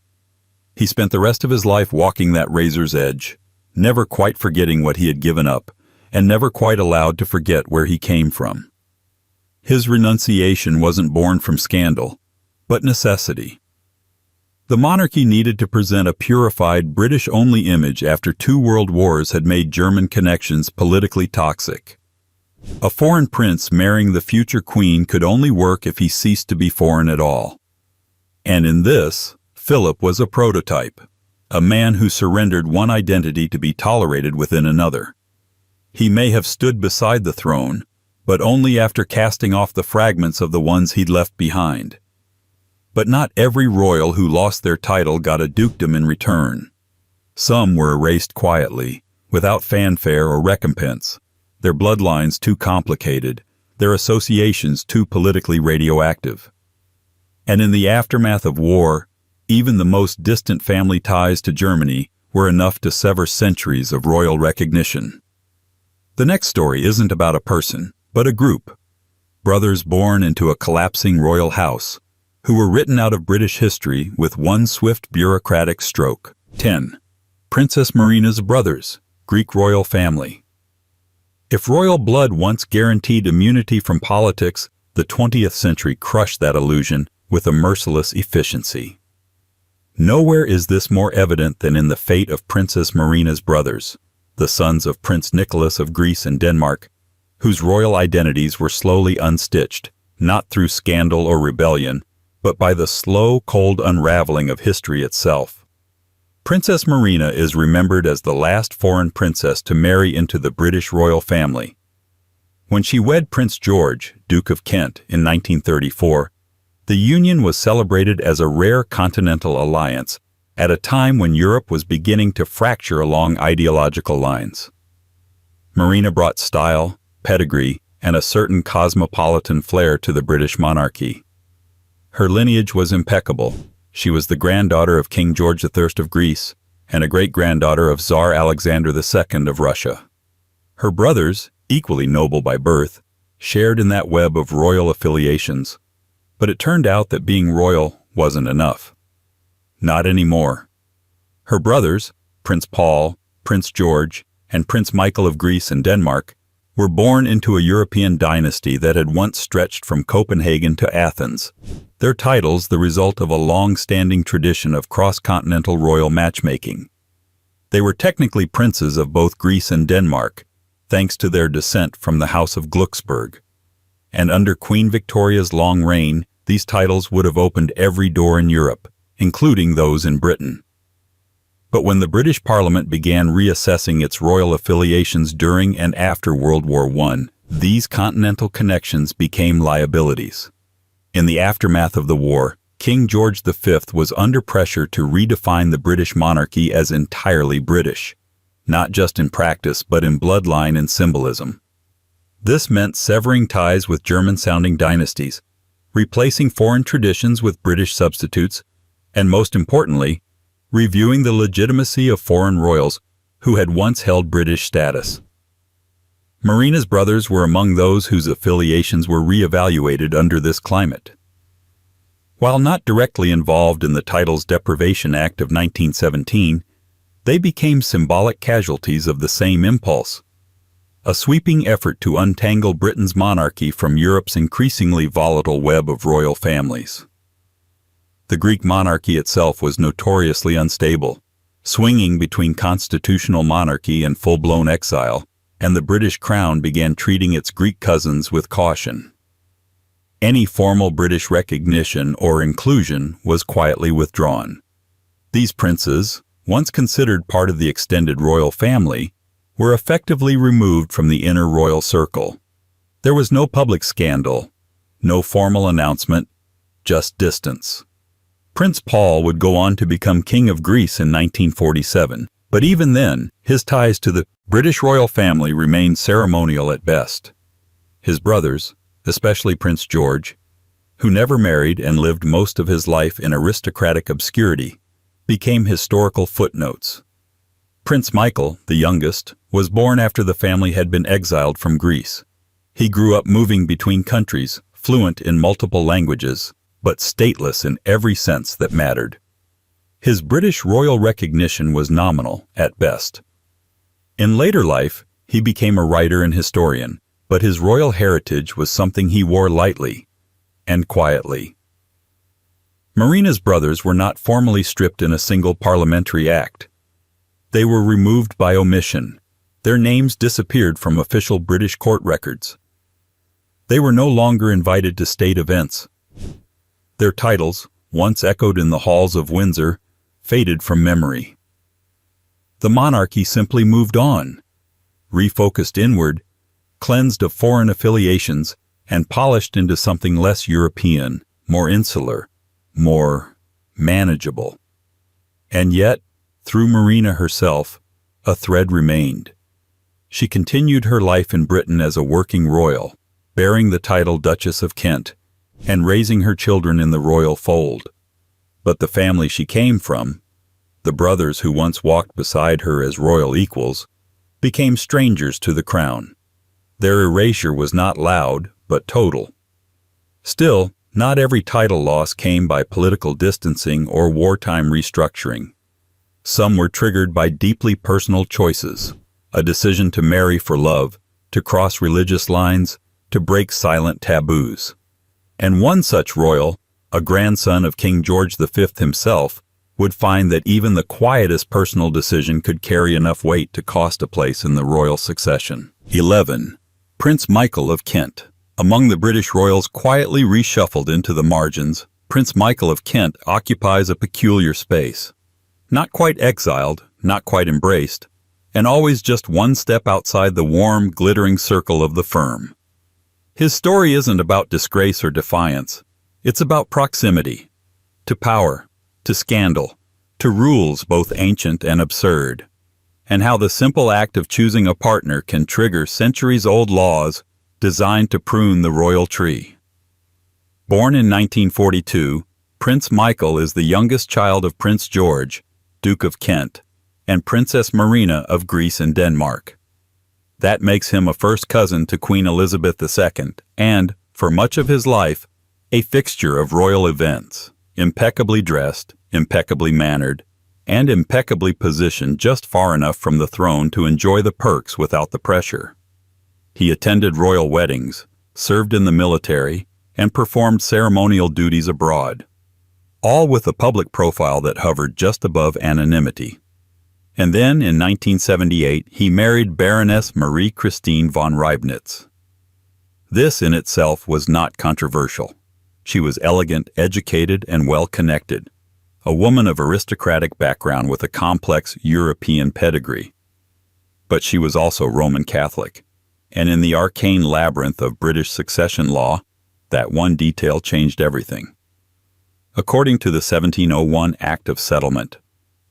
He spent the rest of his life walking that razor's edge, never quite forgetting what he had given up, and never quite allowed to forget where he came from. His renunciation wasn't born from scandal, but necessity. The monarchy needed to present a purified British-only image after 2 world wars had made German connections politically toxic. A foreign prince marrying the future queen could only work if he ceased to be foreign at all. And in this, Philip was a prototype, a man who surrendered one identity to be tolerated within another. He may have stood beside the throne, but only after casting off the fragments of the ones he'd left behind. But not every royal who lost their title got a dukedom in return. Some were erased quietly, without fanfare or recompense, their bloodlines too complicated, their associations too politically radioactive. And in the aftermath of war, even the most distant family ties to Germany were enough to sever centuries of royal recognition. The next story isn't about a person, but a group. Brothers born into a collapsing royal house, who were written out of British history with one swift bureaucratic stroke. 10. Princess Marina's brothers, Greek royal family. If royal blood once guaranteed immunity from politics, the 20th century crushed that illusion with a merciless efficiency. Nowhere is this more evident than in the fate of Princess Marina's brothers, the sons of Prince Nicholas of Greece and Denmark, whose royal identities were slowly unstitched, not through scandal or rebellion, but by the slow, cold unraveling of history itself. Princess Marina is remembered as the last foreign princess to marry into the British royal family. When she wed Prince George, Duke of Kent, in 1934, the union was celebrated as a rare continental alliance at a time when Europe was beginning to fracture along ideological lines. Marina brought style, pedigree, and a certain cosmopolitan flair to the British monarchy. Her lineage was impeccable. She was the granddaughter of King George III of Greece and a great-granddaughter of Tsar Alexander II of Russia. Her brothers, equally noble by birth, shared in that web of royal affiliations, but it turned out that being royal wasn't enough. Not anymore. Her brothers, Prince Paul, Prince George, and Prince Michael of Greece and Denmark, were born into a European dynasty that had once stretched from Copenhagen to Athens, their titles the result of a long-standing tradition of cross-continental royal matchmaking. They were technically princes of both Greece and Denmark, thanks to their descent from the House of Glucksburg. And under Queen Victoria's long reign, these titles would have opened every door in Europe, including those in Britain. But when the British Parliament began reassessing its royal affiliations during and after World War I, these continental connections became liabilities. In the aftermath of the war, King George V was under pressure to redefine the British monarchy as entirely British, not just in practice but in bloodline and symbolism. This meant severing ties with German-sounding dynasties, replacing foreign traditions with British substitutes, and most importantly, reviewing the legitimacy of foreign royals who had once held British status. Marina's brothers were among those whose affiliations were reevaluated under this climate. While not directly involved in the Titles Deprivation Act of 1917, they became symbolic casualties of the same impulse, a sweeping effort to untangle Britain's monarchy from Europe's increasingly volatile web of royal families. The Greek monarchy itself was notoriously unstable, swinging between constitutional monarchy and full-blown exile, and the British crown began treating its Greek cousins with caution. Any formal British recognition or inclusion was quietly withdrawn. These princes, once considered part of the extended royal family, were effectively removed from the inner royal circle. There was no public scandal, no formal announcement, just distance. Prince Paul would go on to become King of Greece in 1947, but even then, his ties to the British royal family remained ceremonial at best. His brothers, especially Prince George, who never married and lived most of his life in aristocratic obscurity, became historical footnotes. Prince Michael, the youngest, was born after the family had been exiled from Greece. He grew up moving between countries, fluent in multiple languages, but stateless in every sense that mattered. His British royal recognition was nominal, at best. In later life, he became a writer and historian, but his royal heritage was something he wore lightly and quietly. Marina's brothers were not formally stripped in a single parliamentary act. They were removed by omission. Their names disappeared from official British court records. They were no longer invited to state events. Their titles, once echoed in the halls of Windsor, faded from memory. The monarchy simply moved on, refocused inward, cleansed of foreign affiliations, and polished into something less European, more insular, more manageable. And yet, through Marina herself, a thread remained. She continued her life in Britain as a working royal, bearing the title Duchess of Kent, and raising her children in the royal fold. But the family she came from, the brothers who once walked beside her as royal equals, became strangers to the crown. Their erasure was not loud, but total. Still, not every title loss came by political distancing or wartime restructuring. Some were triggered by deeply personal choices, a decision to marry for love, to cross religious lines, to break silent taboos. And one such royal, a grandson of King George V himself, would find that even the quietest personal decision could carry enough weight to cost a place in the royal succession. 11. Prince Michael of Kent. Among the British royals quietly reshuffled into the margins, Prince Michael of Kent occupies a peculiar space. Not quite exiled, not quite embraced, and always just one step outside the warm, glittering circle of the firm. His story isn't about disgrace or defiance. It's about proximity. To power, to scandal, to rules both ancient and absurd, and how the simple act of choosing a partner can trigger centuries-old laws designed to prune the royal tree. Born in 1942, Prince Michael is the youngest child of Prince George, Duke of Kent, and Princess Marina of Greece and Denmark. That makes him a first cousin to Queen Elizabeth II, and, for much of his life, a fixture of royal events, impeccably dressed, impeccably mannered, and impeccably positioned just far enough from the throne to enjoy the perks without the pressure. He attended royal weddings, served in the military, and performed ceremonial duties abroad, all with a public profile that hovered just above anonymity. And then, in 1978, he married Baroness Marie Christine von Reibnitz. This in itself was not controversial. She was elegant, educated, and well-connected, a woman of aristocratic background with a complex European pedigree. But she was also Roman Catholic, and in the arcane labyrinth of British succession law, that one detail changed everything. According to the 1701 Act of Settlement,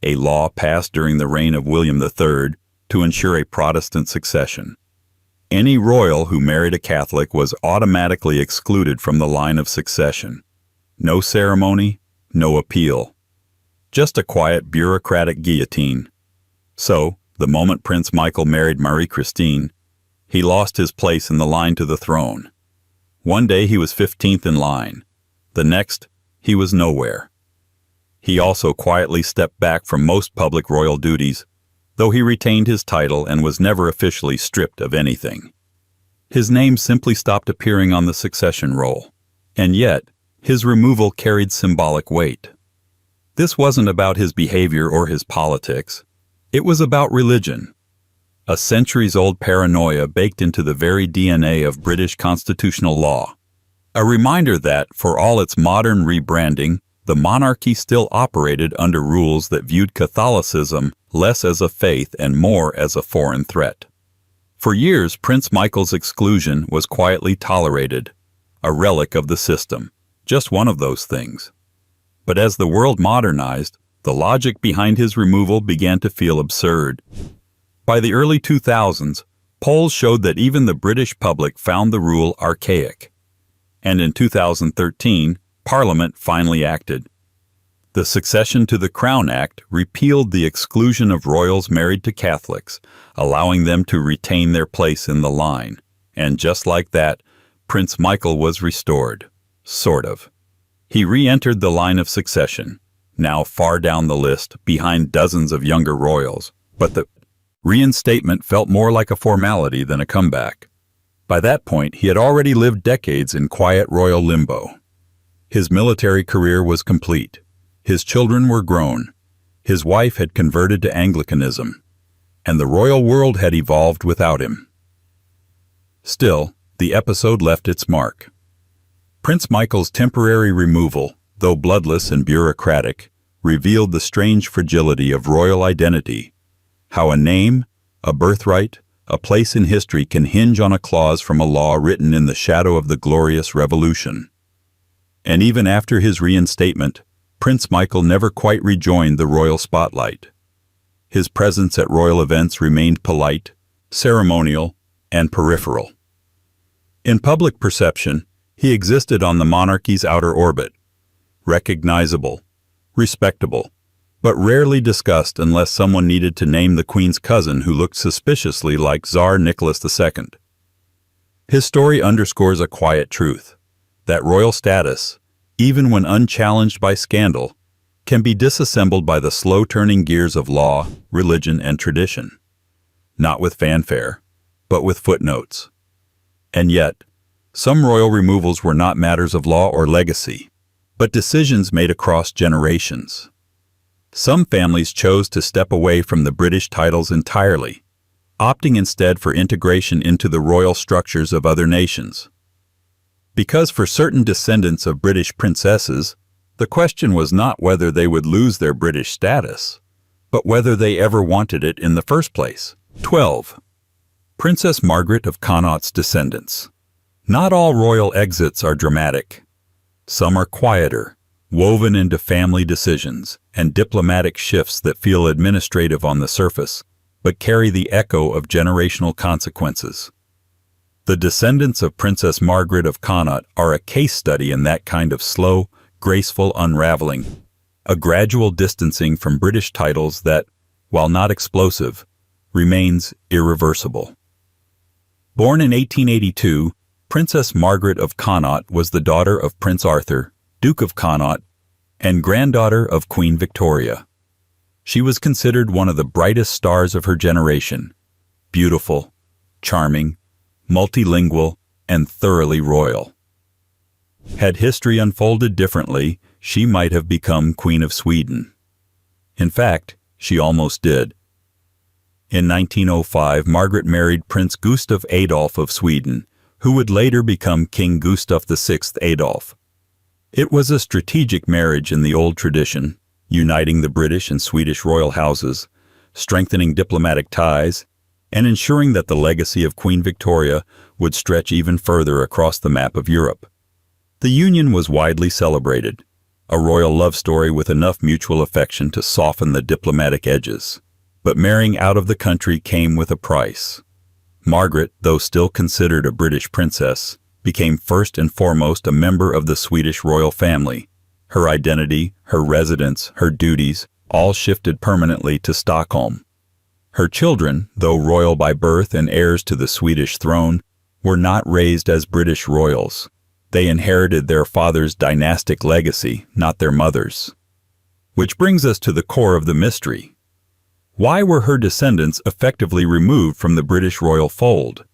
a law passed during the reign of William III to ensure a Protestant succession, any royal who married a Catholic was automatically excluded from the line of succession. No ceremony, no appeal. Just a quiet bureaucratic guillotine. So, the moment Prince Michael married Marie Christine, he lost his place in the line to the throne. One day he was 15th in line. The next, he was nowhere. He also quietly stepped back from most public royal duties, though he retained his title and was never officially stripped of anything. His name simply stopped appearing on the succession roll, and yet his removal carried symbolic weight. This wasn't about his behavior or his politics. It was about religion, a centuries-old paranoia baked into the very DNA of British constitutional law. A reminder that, for all its modern rebranding, the monarchy still operated under rules that viewed Catholicism less as a faith and more as a foreign threat. For years, Prince Michael's exclusion was quietly tolerated, a relic of the system, just one of those things. But as the world modernized, the logic behind his removal began to feel absurd. By the early 2000s, polls showed that even the British public found the rule archaic. And in 2013, Parliament finally acted. The Succession to the Crown Act repealed the exclusion of royals married to Catholics, allowing them to retain their place in the line. And just like that, Prince Michael was restored. Sort of. He re-entered the line of succession, now far down the list, behind dozens of younger royals. But the reinstatement felt more like a formality than a comeback. By that point, he had already lived decades in quiet royal limbo. His military career was complete. His children were grown. His wife had converted to Anglicanism, and the royal world had evolved without him. Still, the episode left its mark. Prince Michael's temporary removal, though bloodless and bureaucratic, revealed the strange fragility of royal identity, how a name, a birthright, a place in history can hinge on a clause from a law written in the shadow of the glorious Revolution. And even after his reinstatement, Prince Michael never quite rejoined the royal spotlight. His presence at royal events remained polite, ceremonial, and peripheral. In public perception, he existed on the monarchy's outer orbit, recognizable, respectable, but rarely discussed unless someone needed to name the Queen's cousin who looked suspiciously like Tsar Nicholas II. His story underscores a quiet truth, that royal status, even when unchallenged by scandal, can be disassembled by the slow-turning gears of law, religion, and tradition. Not with fanfare, but with footnotes. And yet, some royal removals were not matters of law or legacy, but decisions made across generations. Some families chose to step away from the British titles entirely, opting instead for integration into the royal structures of other nations. Because for certain descendants of British princesses, the question was not whether they would lose their British status, but whether they ever wanted it in the first place. 12. Princess Margaret of Connaught's descendants. Not all royal exits are dramatic. Some are quieter, woven into family decisions and diplomatic shifts that feel administrative on the surface, but carry the echo of generational consequences. The descendants of Princess Margaret of Connaught are a case study in that kind of slow, graceful unraveling, a gradual distancing from British titles that, while not explosive, remains irreversible. Born in 1882, Princess Margaret of Connaught was the daughter of Prince Arthur, Duke of Connaught, and granddaughter of Queen Victoria. She was considered one of the brightest stars of her generation, beautiful, charming, multilingual, and thoroughly royal. Had history unfolded differently, she might have become Queen of Sweden. In fact, she almost did. In 1905, Margaret married Prince Gustav Adolf of Sweden, who would later become King Gustav VI Adolf. It was a strategic marriage in the old tradition, uniting the British and Swedish royal houses, strengthening diplomatic ties, and ensuring that the legacy of Queen Victoria would stretch even further across the map of Europe. The union was widely celebrated, a royal love story with enough mutual affection to soften the diplomatic edges. But marrying out of the country came with a price. Margaret, though still considered a British princess, became first and foremost a member of the Swedish royal family. Her identity, her residence, her duties, all shifted permanently to Stockholm. Her children, though royal by birth and heirs to the Swedish throne, were not raised as British royals. They inherited their father's dynastic legacy, not their mother's. Which brings us to the core of the mystery. Why were her descendants effectively removed from the British royal fold?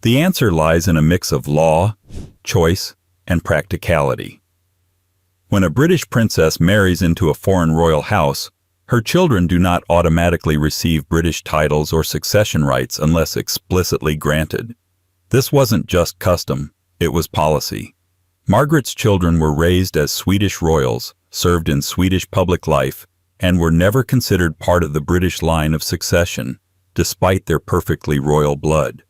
The answer lies in a mix of law, choice, and practicality. When a British princess marries into a foreign royal house, her children do not automatically receive British titles or succession rights unless explicitly granted. This wasn't just custom, it was policy. Margaret's children were raised as Swedish royals, served in Swedish public life, and were never considered part of the British line of succession, despite their perfectly royal blood.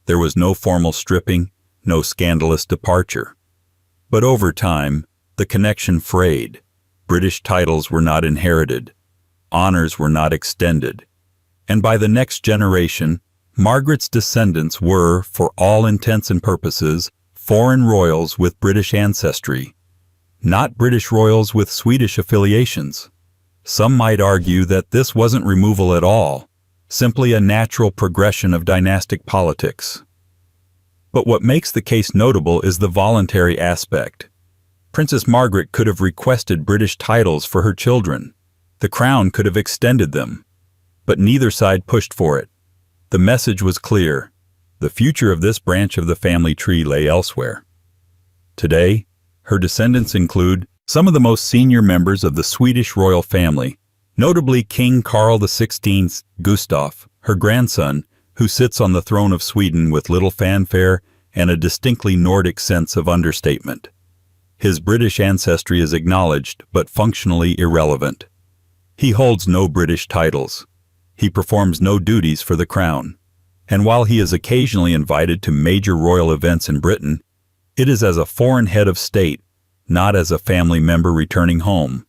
There was no formal stripping, no scandalous departure. But over time, the connection frayed. British titles were not inherited. Honors were not extended. And by the next generation, Margaret's descendants were, for all intents and purposes, foreign royals with British ancestry, not British royals with Swedish affiliations. Some might argue that this wasn't removal at all, simply a natural progression of dynastic politics. But what makes the case notable is the voluntary aspect. Princess Margaret could have requested British titles for her children. The crown could have extended them. But neither side pushed for it. The message was clear. The future of this branch of the family tree lay elsewhere. Today, her descendants include some of the most senior members of the Swedish royal family, notably King Carl XVI Gustaf, her grandson, who sits on the throne of Sweden with little fanfare and a distinctly Nordic sense of understatement. His British ancestry is acknowledged, but functionally irrelevant. He holds no British titles. He performs no duties for the crown. And while he is occasionally invited to major royal events in Britain, it is as a foreign head of state, not as a family member returning home.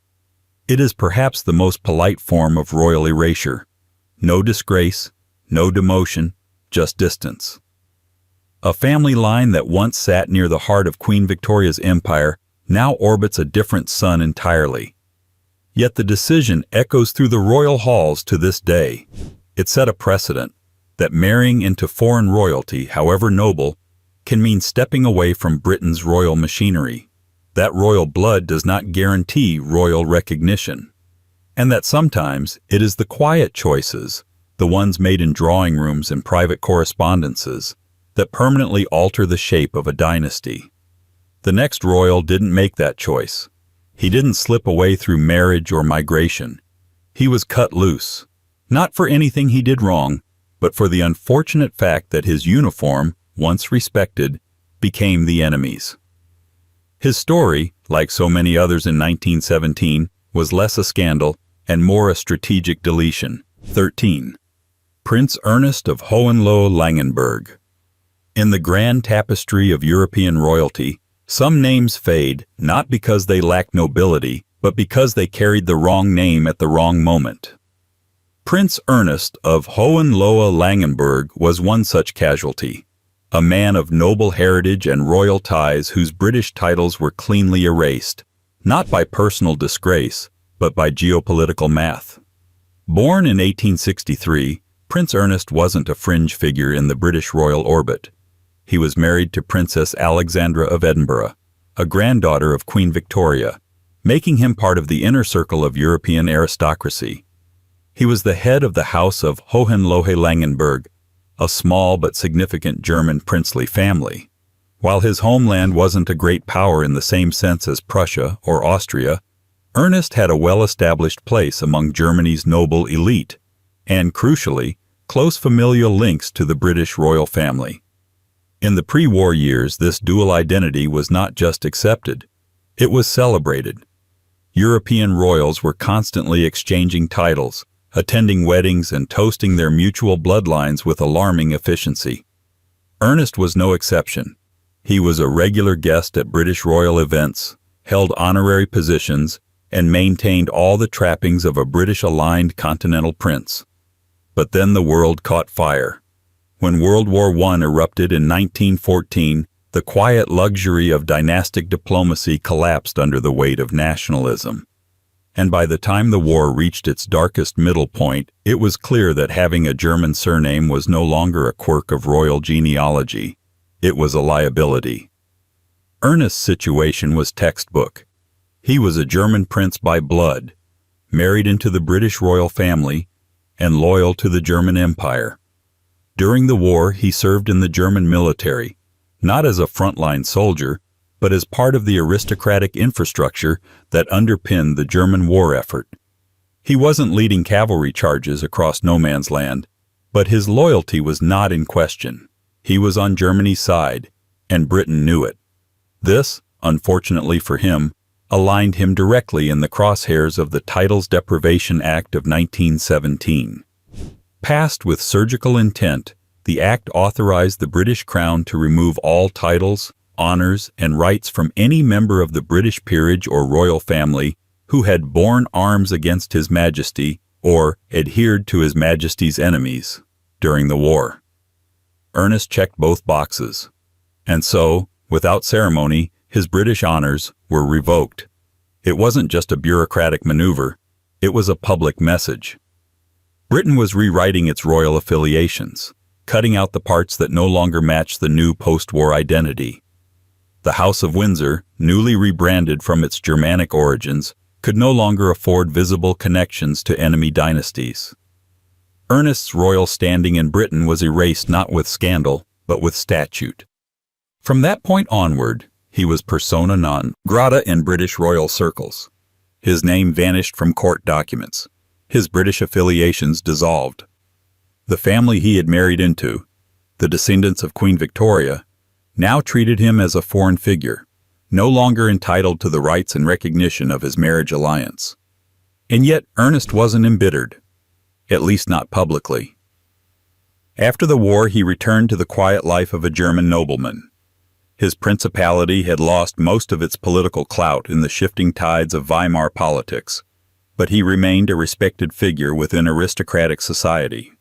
It is perhaps the most polite form of royal erasure. No disgrace, no demotion, just distance. A family line that once sat near the heart of Queen Victoria's empire now orbits a different sun entirely. Yet the decision echoes through the royal halls to this day. It set a precedent that marrying into foreign royalty, however noble, can mean stepping away from Britain's royal machinery. That royal blood does not guarantee royal recognition. And that sometimes it is the quiet choices, the ones made in drawing rooms and private correspondences, that permanently alter the shape of a dynasty. The next royal didn't make that choice. He didn't slip away through marriage or migration. He was cut loose, not for anything he did wrong, but for the unfortunate fact that his uniform, once respected, became the enemy's. His story, like so many others in 1917, was less a scandal and more a strategic deletion. 13. Prince Ernest of Hohenlohe-Langenburg. In the grand tapestry of European royalty, some names fade not because they lack nobility, but because they carried the wrong name at the wrong moment. Prince Ernest of Hohenlohe-Langenburg was one such casualty, a man of noble heritage and royal ties whose British titles were cleanly erased, not by personal disgrace, but by geopolitical math. Born in 1863, Prince Ernest wasn't a fringe figure in the British royal orbit. He was married to Princess Alexandra of Edinburgh, a granddaughter of Queen Victoria, making him part of the inner circle of European aristocracy. He was the head of the House of Hohenlohe-Langenburg, a small but significant German princely family. While his homeland wasn't a great power in the same sense as Prussia or Austria, Ernest had a well-established place among Germany's noble elite, and, crucially, close familial links to the British royal family. In the pre-war years, this dual identity was not just accepted, it was celebrated. European royals were constantly exchanging titles, attending weddings and toasting their mutual bloodlines with alarming efficiency. Ernest was no exception. He was a regular guest at British royal events, held honorary positions, and maintained all the trappings of a British-aligned continental prince. But then the world caught fire. When World War I erupted in 1914, the quiet luxury of dynastic diplomacy collapsed under the weight of nationalism. And by the time the war reached its darkest middle point, it was clear that having a German surname was no longer a quirk of royal genealogy. It was a liability. Ernest's situation was textbook. He was a German prince by blood, married into the British royal family, and loyal to the German Empire. During the war, he served in the German military, not as a frontline soldier, but as part of the aristocratic infrastructure that underpinned the German war effort. He wasn't leading cavalry charges across no man's land, but his loyalty was not in question. He was on Germany's side, and Britain knew it. This, unfortunately for him, aligned him directly in the crosshairs of the Titles Deprivation Act of 1917. Passed with surgical intent, the act authorized the British Crown to remove all titles, honors, and rights from any member of the British peerage or royal family who had borne arms against His Majesty or adhered to His Majesty's enemies during the war. Ernest checked both boxes, and so, without ceremony, his British honors were revoked. It wasn't just a bureaucratic maneuver, it was a public message. Britain was rewriting its royal affiliations, cutting out the parts that no longer matched the new post-war identity. The House of Windsor, newly rebranded from its Germanic origins, could no longer afford visible connections to enemy dynasties. Ernest's royal standing in Britain was erased not with scandal, but with statute. From that point onward, he was persona non grata in British royal circles. His name vanished from court documents. His British affiliations dissolved. The family he had married into, the descendants of Queen Victoria, now treated him as a foreign figure, no longer entitled to the rights and recognition of his marriage alliance. And yet Ernest wasn't embittered, at least not publicly. After the war, he returned to the quiet life of a German nobleman. His principality had lost most of its political clout in the shifting tides of Weimar politics, but he remained a respected figure within aristocratic society.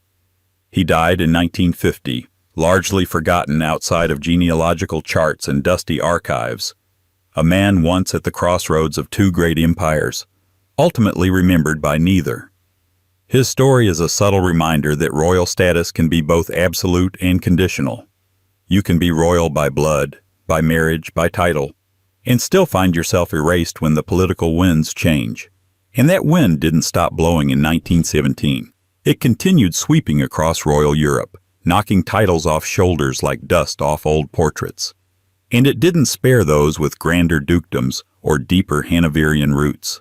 He died in 1950, largely forgotten outside of genealogical charts and dusty archives, a man once at the crossroads of two great empires, ultimately remembered by neither. His story is a subtle reminder that royal status can be both absolute and conditional. You can be royal by blood, by marriage, by title, and still find yourself erased when the political winds change. And that wind didn't stop blowing in 1917. It continued sweeping across royal Europe, knocking titles off shoulders like dust off old portraits. And it didn't spare those with grander dukedoms or deeper Hanoverian roots.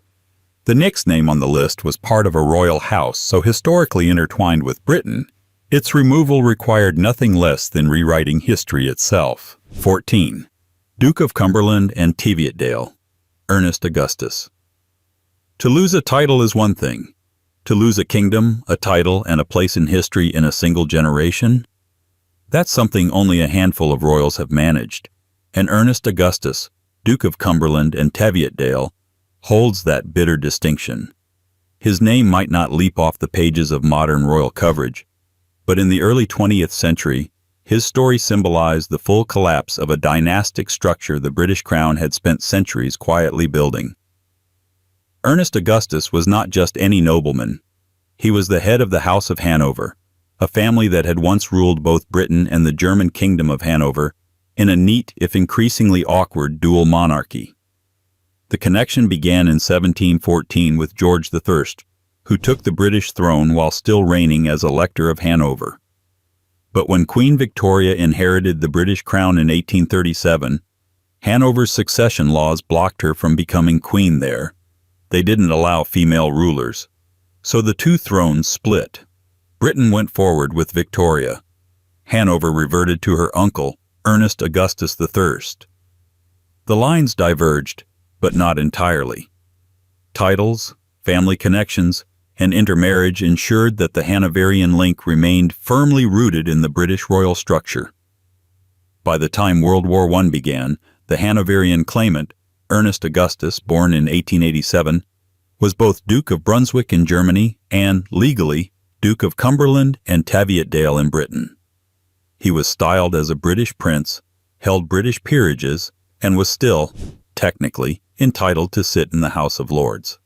The next name on the list was part of a royal house so historically intertwined with Britain, its removal required nothing less than rewriting history itself. 14. Duke of Cumberland and Teviotdale, Ernest Augustus. To lose a title is one thing. To lose a kingdom, a title, and a place in history in a single generation? That's something only a handful of royals have managed. And Ernest Augustus, Duke of Cumberland and Teviotdale, holds that bitter distinction. His name might not leap off the pages of modern royal coverage, but in the early 20th century, his story symbolized the full collapse of a dynastic structure the British crown had spent centuries quietly building. Ernest Augustus was not just any nobleman. He was the head of the House of Hanover, a family that had once ruled both Britain and the German Kingdom of Hanover in a neat, if increasingly awkward, dual monarchy. The connection began in 1714 with George I, who took the British throne while still reigning as Elector of Hanover. But when Queen Victoria inherited the British crown in 1837, Hanover's succession laws blocked her from becoming queen there. They didn't allow female rulers. So the two thrones split. Britain went forward with Victoria. Hanover reverted to her uncle, Ernest Augustus I. The lines diverged, but not entirely. Titles, family connections, and intermarriage ensured that the Hanoverian link remained firmly rooted in the British royal structure. By the time World War I began, the Hanoverian claimant, Ernest Augustus, born in 1887, was both Duke of Brunswick in Germany and, legally, Duke of Cumberland and Teviotdale in Britain. He was styled as a British prince, held British peerages, and was still, technically, entitled to sit in the House of Lords.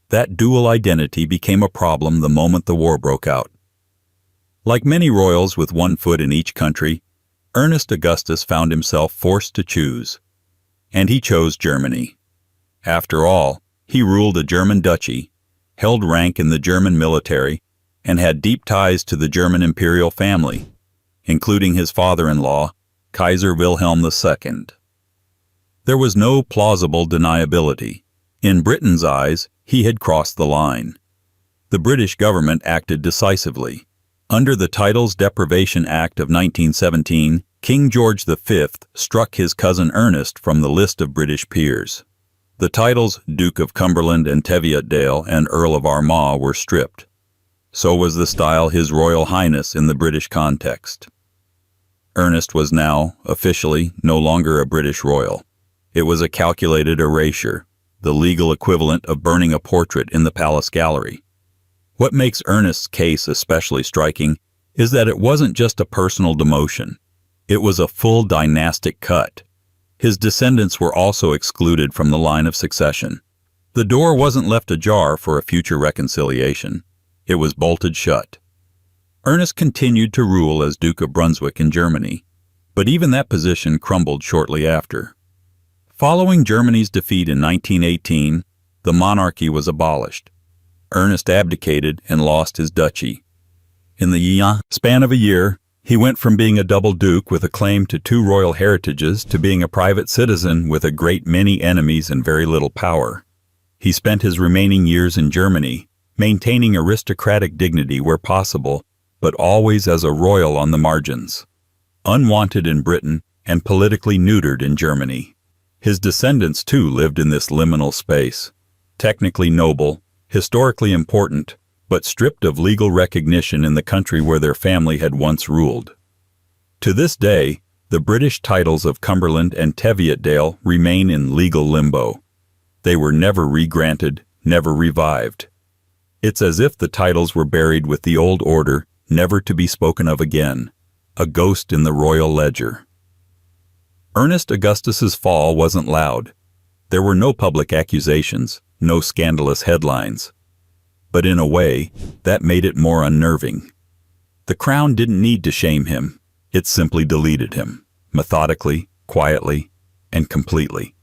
That dual identity became a problem the moment the war broke out. Like many royals with one foot in each country, Ernest Augustus found himself forced to choose. And he chose Germany. After all, he ruled a German duchy, held rank in the German military, and had deep ties to the German imperial family, including his father-in-law, Kaiser Wilhelm II. There was no plausible deniability. In Britain's eyes, he had crossed the line. The British government acted decisively. Under the Titles Deprivation Act of 1917, King George V struck his cousin Ernest from the list of British peers. The titles Duke of Cumberland and Teviotdale and Earl of Armagh were stripped. So was the style His Royal Highness in the British context. Ernest was now, officially, no longer a British royal. It was a calculated erasure, the legal equivalent of burning a portrait in the palace gallery. What makes Ernest's case especially striking is that it wasn't just a personal demotion. It was a full dynastic cut. His descendants were also excluded from the line of succession. The door wasn't left ajar for a future reconciliation. It was bolted shut. Ernest continued to rule as Duke of Brunswick in Germany, but even that position crumbled shortly after. Following Germany's defeat in 1918, the monarchy was abolished. Ernest abdicated and lost his duchy. In the span of a year, he went from being a double duke with a claim to 2 royal heritages to being a private citizen with a great many enemies and very little power. He spent his remaining years in Germany, maintaining aristocratic dignity where possible, but always as a royal on the margins. Unwanted in Britain and politically neutered in Germany. His descendants too lived in this liminal space, technically noble, historically important, but stripped of legal recognition in the country where their family had once ruled. To this day, the British titles of Cumberland and Teviotdale remain in legal limbo. They were never re-granted, never revived. It's as if the titles were buried with the old order, never to be spoken of again, a ghost in the royal ledger. Ernest Augustus's fall wasn't loud. There were no public accusations, no scandalous headlines. But in a way, that made it more unnerving. The crown didn't need to shame him. It simply deleted him, methodically, quietly, and completely.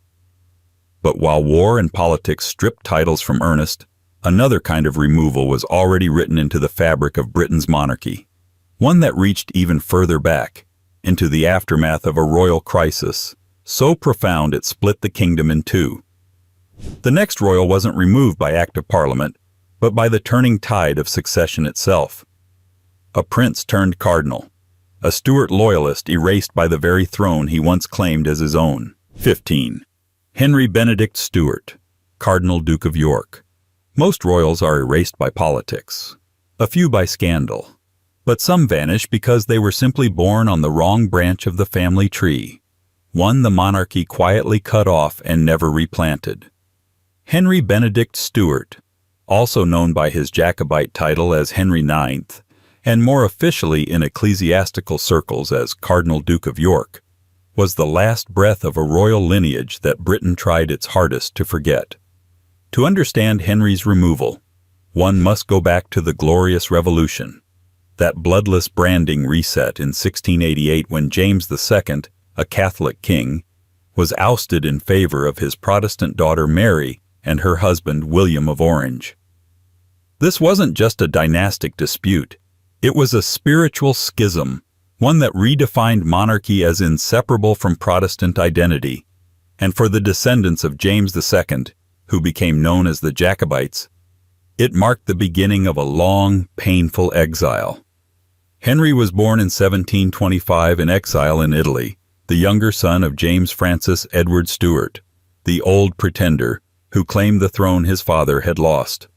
But while war and politics stripped titles from Ernest, Another kind of removal was already written into the fabric of Britain's monarchy, one that reached even further back, into the aftermath of a royal crisis, so profound it split the kingdom in two. The next royal wasn't removed by Act of Parliament, but by the turning tide of succession itself. A prince turned cardinal, a Stuart loyalist erased by the very throne he once claimed as his own. 15. Henry Benedict Stuart, Cardinal Duke of York. Most royals are erased by politics, a few by scandal, but some vanish because they were simply born on the wrong branch of the family tree, one the monarchy quietly cut off and never replanted. Henry Benedict Stuart, also known by his Jacobite title as Henry IX, and more officially in ecclesiastical circles as Cardinal Duke of York, was the last breath of a royal lineage that Britain tried its hardest to forget. To understand Henry's removal, one must go back to the Glorious Revolution, that bloodless branding reset in 1688 when James II, a Catholic king, was ousted in favor of his Protestant daughter Mary and her husband William of Orange. This wasn't just a dynastic dispute, it was a spiritual schism, one that redefined monarchy as inseparable from Protestant identity, and for the descendants of James II, who became known as the Jacobites, it marked the beginning of a long, painful exile. Henry was born in 1725 in exile in Italy, the younger son of James Francis Edward Stuart, the Old Pretender, who claimed the throne his father had lost.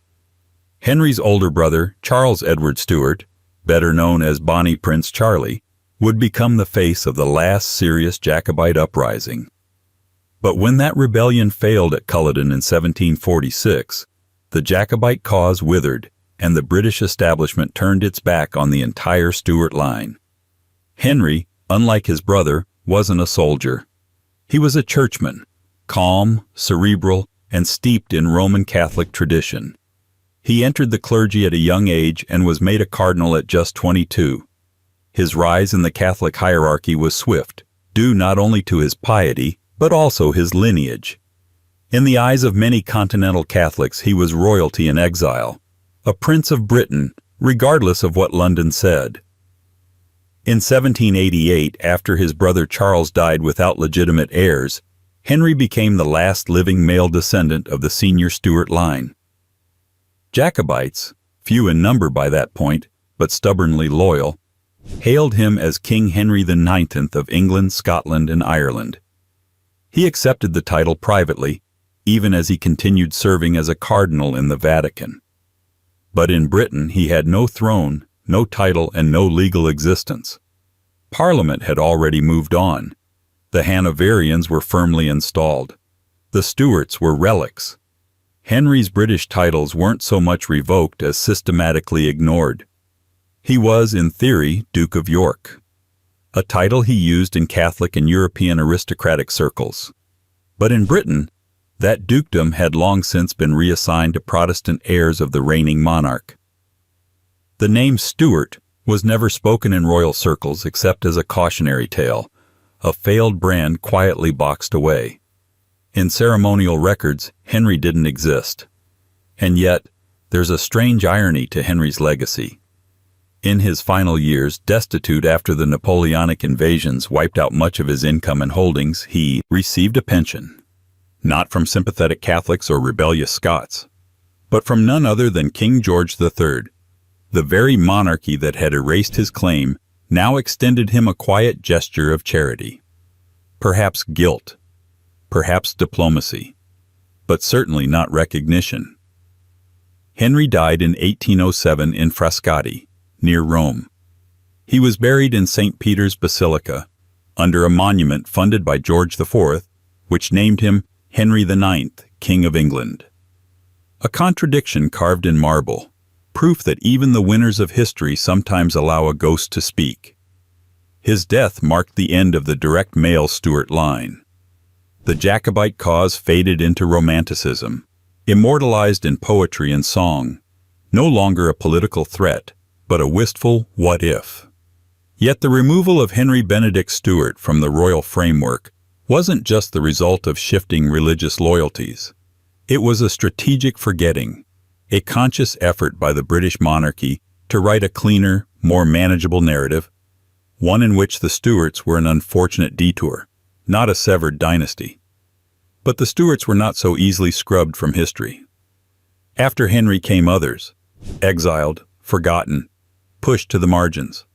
Henry's older brother, Charles Edward Stuart, better known as Bonnie Prince Charlie, would become the face of the last serious Jacobite uprising. But when that rebellion failed at Culloden in 1746, the Jacobite cause withered, and the British establishment turned its back on the entire Stuart line. Henry, unlike his brother, wasn't a soldier. He was a churchman, calm, cerebral, and steeped in Roman Catholic tradition. He entered the clergy at a young age and was made a cardinal at just 22. His rise in the Catholic hierarchy was swift, due not only to his piety, but also his lineage. In the eyes of many continental Catholics, he was royalty in exile, a prince of Britain, regardless of what London said. In 1788, after his brother Charles died without legitimate heirs, Henry became the last living male descendant of the senior Stuart line. Jacobites, few in number by that point, but stubbornly loyal, hailed him as King Henry IX of England, Scotland, and Ireland. He accepted the title privately, even as he continued serving as a cardinal in the Vatican. But in Britain he had no throne, no title, and no legal existence. Parliament had already moved on. The Hanoverians were firmly installed. The Stuarts were relics. Henry's British titles weren't so much revoked as systematically ignored. He was, in theory, Duke of York, a title he used in Catholic and European aristocratic circles. But in Britain, that dukedom had long since been reassigned to Protestant heirs of the reigning monarch. The name Stuart was never spoken in royal circles except as a cautionary tale, a failed brand quietly boxed away. In ceremonial records, Henry didn't exist. And yet, there's a strange irony to Henry's legacy. In his final years, destitute after the Napoleonic invasions wiped out much of his income and holdings, he received a pension, not from sympathetic Catholics or rebellious Scots, but from none other than King George III. The very monarchy that had erased his claim now extended him a quiet gesture of charity. Perhaps guilt, perhaps diplomacy, but certainly not recognition. Henry died in 1807 in Frascati, near Rome. He was buried in St. Peter's Basilica, under a monument funded by George IV, which named him Henry IX, King of England. A contradiction carved in marble, proof that even the winners of history sometimes allow a ghost to speak. His death marked the end of the direct male Stuart line. The Jacobite cause faded into romanticism, immortalized in poetry and song, no longer a political threat, but a wistful what if. Yet the removal of Henry Benedict Stuart from the royal framework wasn't just the result of shifting religious loyalties. It was a strategic forgetting, a conscious effort by the British monarchy to write a cleaner, more manageable narrative, one in which the Stuarts were an unfortunate detour, not a severed dynasty. But the Stuarts were not so easily scrubbed from history. After Henry came others, exiled, forgotten, pushed to the margins.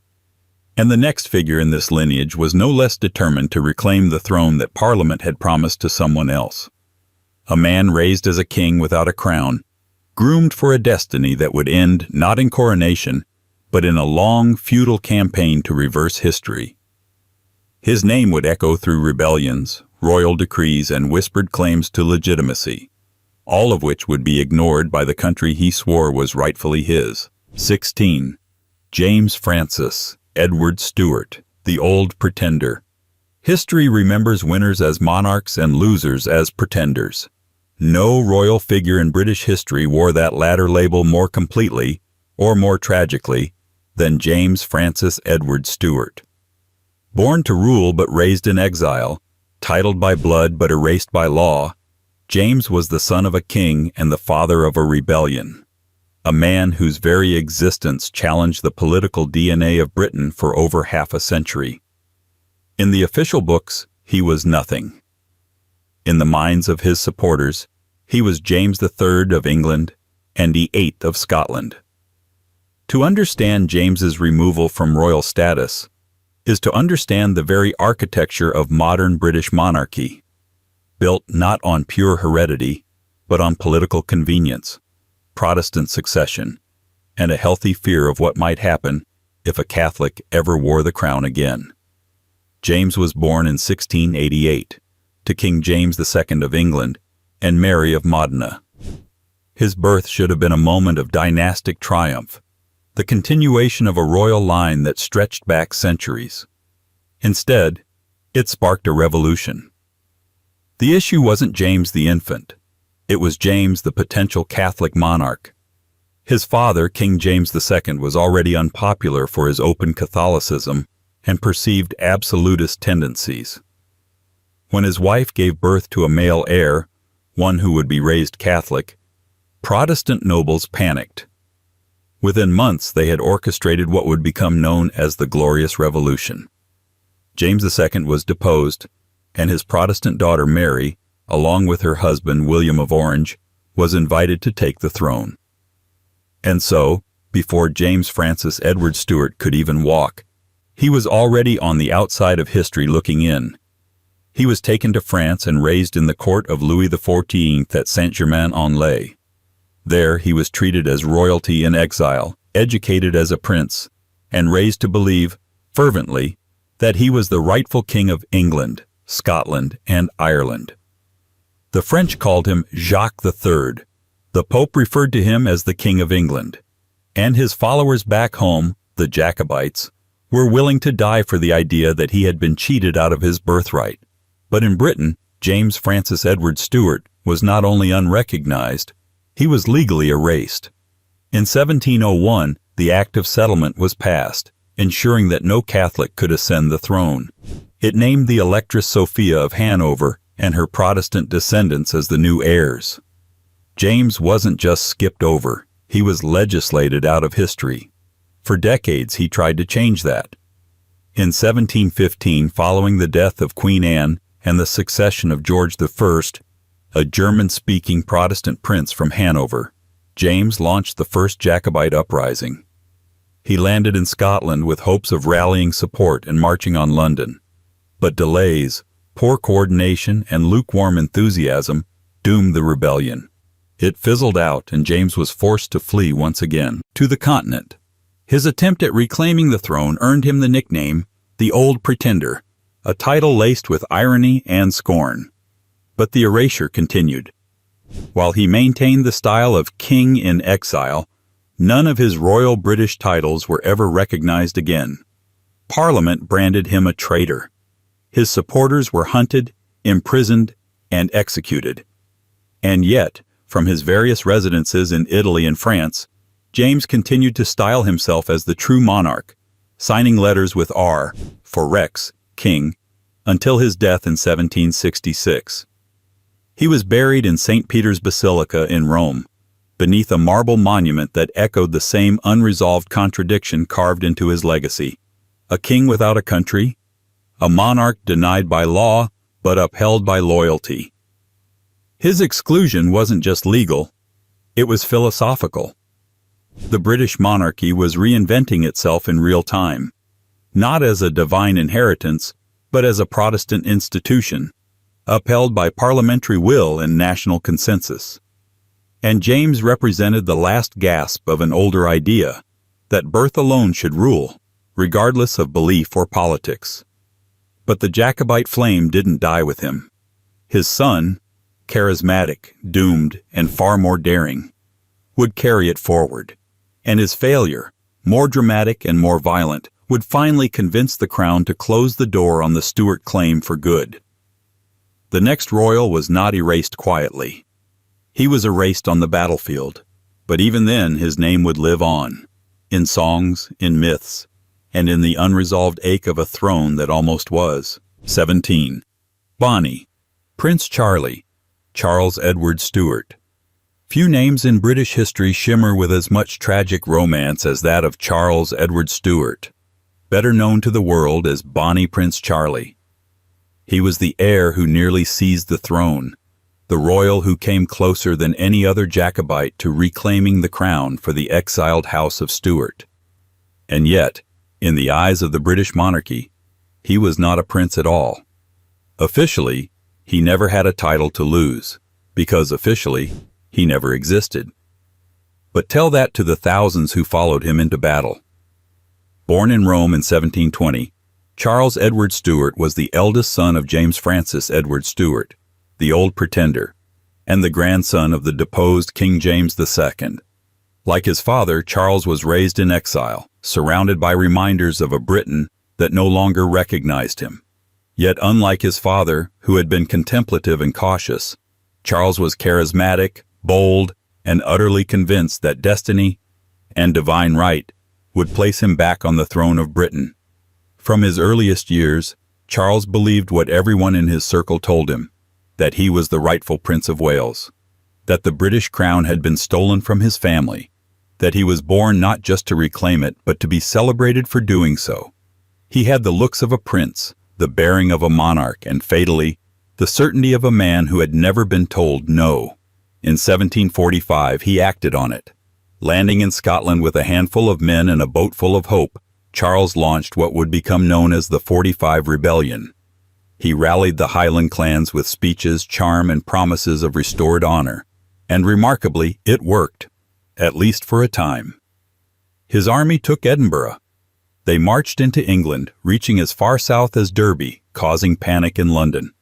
And the next figure in this lineage was no less determined to reclaim the throne that Parliament had promised to someone else. A man raised as a king without a crown, groomed for a destiny that would end not in coronation, but in a long, futile campaign to reverse history. His name would echo through rebellions, royal decrees, and whispered claims to legitimacy, all of which would be ignored by the country he swore was rightfully his. 16. James Francis Edward Stuart, the Old Pretender. History remembers winners as monarchs and losers as pretenders. No royal figure in British history wore that latter label more completely, or more tragically, than James Francis Edward Stuart. Born to rule but raised in exile, titled by blood but erased by law, James was the son of a king and the father of a rebellion, a man whose very existence challenged the political DNA of Britain for over half a century. In the official books, he was nothing. In the minds of his supporters, he was James III of England and the VIII of Scotland. To understand James's removal from royal status is to understand the very architecture of modern British monarchy, built not on pure heredity, but on political convenience, Protestant succession, and a healthy fear of what might happen if a Catholic ever wore the crown again. James was born in 1688 to King James II of England and Mary of Modena. His birth should have been a moment of dynastic triumph, the continuation of a royal line that stretched back centuries. Instead, it sparked a revolution. The issue wasn't James the infant. It was James the potential Catholic monarch. His father, King James II, was already unpopular for his open Catholicism and perceived absolutist tendencies. When his wife gave birth to a male heir, one who would be raised Catholic, Protestant nobles panicked. Within months, they had orchestrated what would become known as the Glorious Revolution. James II was deposed, and his Protestant daughter Mary, along with her husband William of Orange, was invited to take the throne. And so, before James Francis Edward Stuart could even walk, he was already on the outside of history looking in. He was taken to France and raised in the court of Louis XIV at Saint-Germain-en-Laye. There he was treated as royalty in exile, educated as a prince, and raised to believe, fervently, that he was the rightful king of England, Scotland, and Ireland. The French called him Jacques III. The Pope referred to him as the King of England, and his followers back home, the Jacobites, were willing to die for the idea that he had been cheated out of his birthright. But in Britain, James Francis Edward Stuart was not only unrecognized, he was legally erased. In 1701, the Act of Settlement was passed, ensuring that no Catholic could ascend the throne. It named the Electress Sophia of Hanover and her Protestant descendants as the new heirs. James wasn't just skipped over, he was legislated out of history. For decades he tried to change that. In 1715, following the death of Queen Anne and the succession of George I, a German-speaking Protestant prince from Hanover, James launched the first Jacobite uprising. He landed in Scotland with hopes of rallying support and marching on London. But delays, poor coordination, and lukewarm enthusiasm doomed the rebellion. It fizzled out, and James was forced to flee once again to the continent. His attempt at reclaiming the throne earned him the nickname, the Old Pretender, a title laced with irony and scorn. But the erasure continued. While he maintained the style of king in exile, none of his royal British titles were ever recognized again. Parliament branded him a traitor. His supporters were hunted, imprisoned, and executed. And yet, from his various residences in Italy and France, James continued to style himself as the true monarch, signing letters with R for Rex, king, until his death in 1766. He was buried in St. Peter's Basilica in Rome, beneath a marble monument that echoed the same unresolved contradiction carved into his legacy. A king without a country, a monarch denied by law but upheld by loyalty. His exclusion wasn't just legal, it was philosophical. The British monarchy was reinventing itself in real time, not as a divine inheritance, but as a Protestant institution, upheld by parliamentary will and national consensus. And James represented the last gasp of an older idea, that birth alone should rule, regardless of belief or politics. But the Jacobite flame didn't die with him. His son, charismatic, doomed, and far more daring, would carry it forward. And his failure, more dramatic and more violent, would finally convince the crown to close the door on the Stuart claim for good. The next royal was not erased quietly. He was erased on the battlefield, but even then his name would live on, in songs, in myths, and in the unresolved ache of a throne that almost was. 17. Bonnie, Prince Charlie, Charles Edward Stuart. Few names in British history shimmer with as much tragic romance as that of Charles Edward Stuart, better known to the world as Bonnie Prince Charlie. He was the heir who nearly seized the throne, the royal who came closer than any other Jacobite to reclaiming the crown for the exiled House of Stuart. And yet, in the eyes of the British monarchy, he was not a prince at all. Officially, he never had a title to lose, because officially, he never existed. But tell that to the thousands who followed him into battle. Born in Rome in 1720, Charles Edward Stuart was the eldest son of James Francis Edward Stuart, the Old Pretender, and the grandson of the deposed King James II. Like his father, Charles was raised in exile, surrounded by reminders of a Britain that no longer recognized him. Yet unlike his father, who had been contemplative and cautious, Charles was charismatic, bold, and utterly convinced that destiny and divine right would place him back on the throne of Britain. From his earliest years, Charles believed what everyone in his circle told him, that he was the rightful Prince of Wales, that the British crown had been stolen from his family, that he was born not just to reclaim it, but to be celebrated for doing so. He had the looks of a prince, the bearing of a monarch, and fatally, the certainty of a man who had never been told no. In 1745, he acted on it. Landing in Scotland with a handful of men and a boat full of hope, Charles launched what would become known as the 45 Rebellion. He rallied the Highland clans with speeches, charm, and promises of restored honor. And remarkably, it worked, at least for a time. His army took Edinburgh. They marched into England, reaching as far south as Derby, causing panic in London.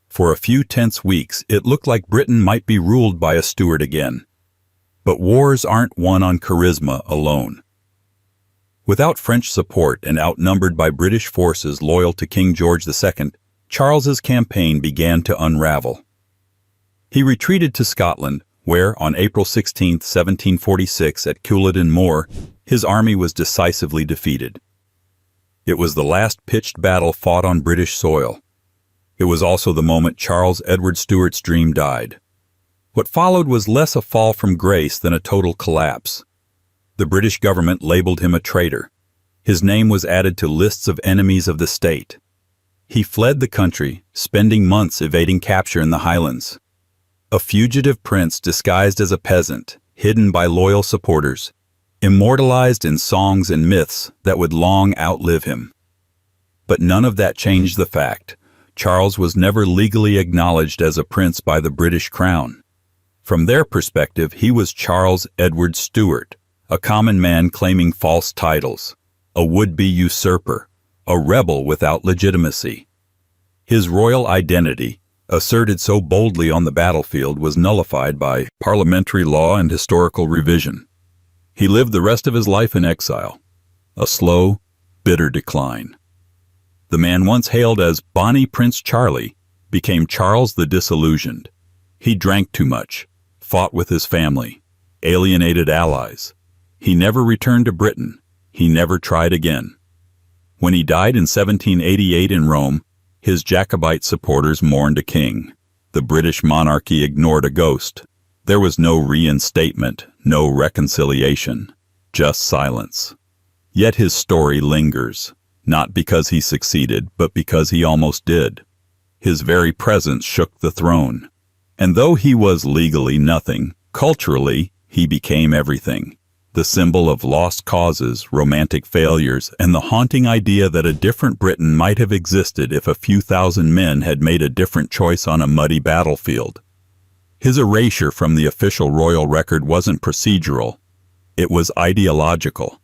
For a few tense weeks, it looked like Britain might be ruled by a Stuart again. But wars aren't won on charisma alone. Without French support and outnumbered by British forces loyal to King George II, Charles's campaign began to unravel. He retreated to Scotland, where, on April 16, 1746, at Culloden Moor, his army was decisively defeated. It was the last pitched battle fought on British soil. It was also the moment Charles Edward Stuart's dream died. What followed was less a fall from grace than a total collapse. The British government labeled him a traitor. His name was added to lists of enemies of the state. He fled the country, spending months evading capture in the Highlands. A fugitive prince disguised as a peasant, hidden by loyal supporters, immortalized in songs and myths that would long outlive him. But none of that changed the fact Charles was never legally acknowledged as a prince by the British crown. From their perspective, he was Charles Edward Stuart, a common man claiming false titles, a would-be usurper, a rebel without legitimacy. His royal identity, asserted so boldly on the battlefield, was nullified by parliamentary law and historical revision. He lived the rest of his life in exile, a slow, bitter decline. The man once hailed as Bonnie Prince Charlie became Charles the Disillusioned. He drank too much, fought with his family, alienated allies. He never returned to Britain. He never tried again. When he died in 1788 in Rome, his Jacobite supporters mourned a king. The British monarchy ignored a ghost. There was no reinstatement, no reconciliation, just silence. Yet his story lingers, not because he succeeded, but because he almost did. His very presence shook the throne. And though he was legally nothing, culturally, he became everything. The symbol of lost causes, romantic failures, and the haunting idea that a different Britain might have existed if a few thousand men had made a different choice on a muddy battlefield. His erasure from the official royal record wasn't procedural. It was ideological.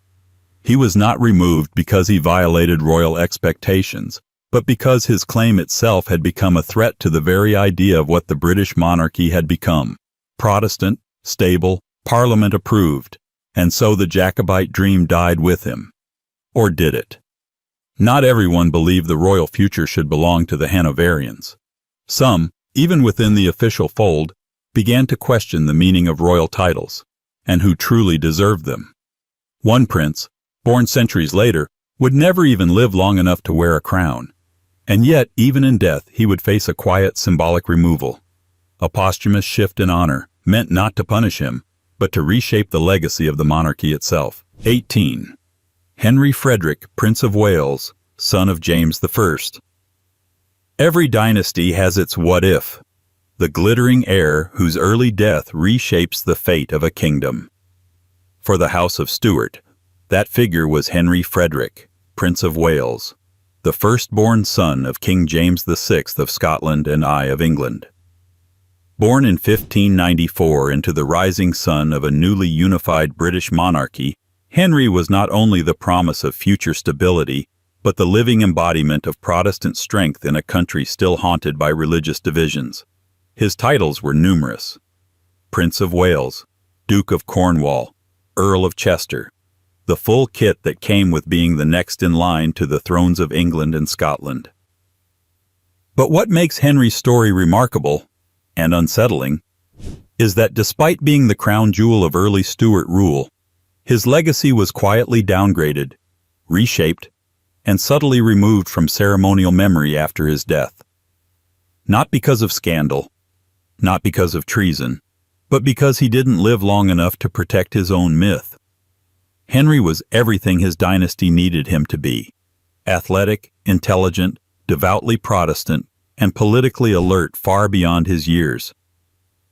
He was not removed because he violated royal expectations, but because his claim itself had become a threat to the very idea of what the British monarchy had become. Protestant, stable, Parliament approved, and so the Jacobite dream died with him. Or did it? Not everyone believed the royal future should belong to the Hanoverians. Some, even within the official fold, began to question the meaning of royal titles, and who truly deserved them. One prince, born centuries later, would never even live long enough to wear a crown, and yet, even in death, he would face a quiet, symbolic removal. A posthumous shift in honor, meant not to punish him, but to reshape the legacy of the monarchy itself. 18. Henry Frederick, Prince of Wales, son of James I. Every dynasty has its what if, the glittering heir whose early death reshapes the fate of a kingdom. For the House of Stuart, that figure was Henry Frederick, Prince of Wales, the firstborn son of King James VI of Scotland and I of England. Born in 1594 into the rising sun of a newly unified British monarchy, Henry was not only the promise of future stability, but the living embodiment of Protestant strength in a country still haunted by religious divisions. His titles were numerous: Prince of Wales, Duke of Cornwall, Earl of Chester, the full kit that came with being the next in line to the thrones of England and Scotland. But what makes Henry's story remarkable and unsettling is that despite being the crown jewel of early Stuart rule, his legacy was quietly downgraded, reshaped, and subtly removed from ceremonial memory after his death. Not because of scandal, not because of treason, but because he didn't live long enough to protect his own myth. Henry was everything his dynasty needed him to be: athletic, intelligent, devoutly Protestant, and politically alert far beyond his years.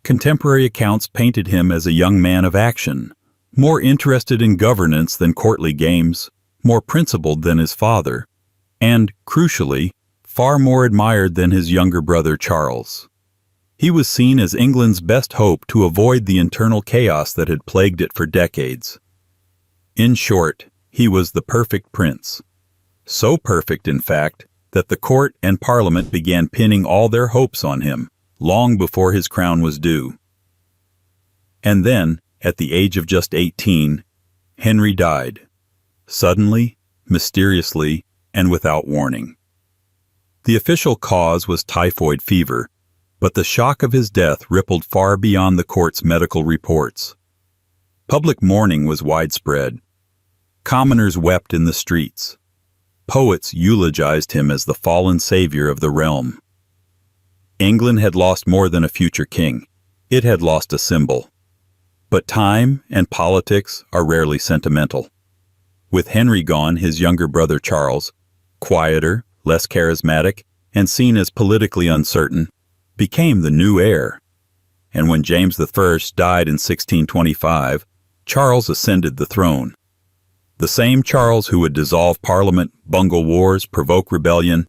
Contemporary accounts painted him as a young man of action, more interested in governance than courtly games, more principled than his father, and, crucially, far more admired than his younger brother Charles. He was seen as England's best hope to avoid the internal chaos that had plagued it for decades. In short, he was the perfect prince. So perfect, in fact, that the court and Parliament began pinning all their hopes on him, long before his crown was due. And then, at the age of just 18, Henry died. Suddenly, mysteriously, and without warning. The official cause was typhoid fever, but the shock of his death rippled far beyond the court's medical reports. Public mourning was widespread. Commoners wept in the streets. Poets eulogized him as the fallen savior of the realm. England had lost more than a future king. It had lost a symbol. But time and politics are rarely sentimental. With Henry gone, his younger brother Charles, quieter, less charismatic, and seen as politically uncertain, became the new heir. And when James I died in 1625, Charles ascended the throne. The same Charles who would dissolve Parliament, bungle wars, provoke rebellion,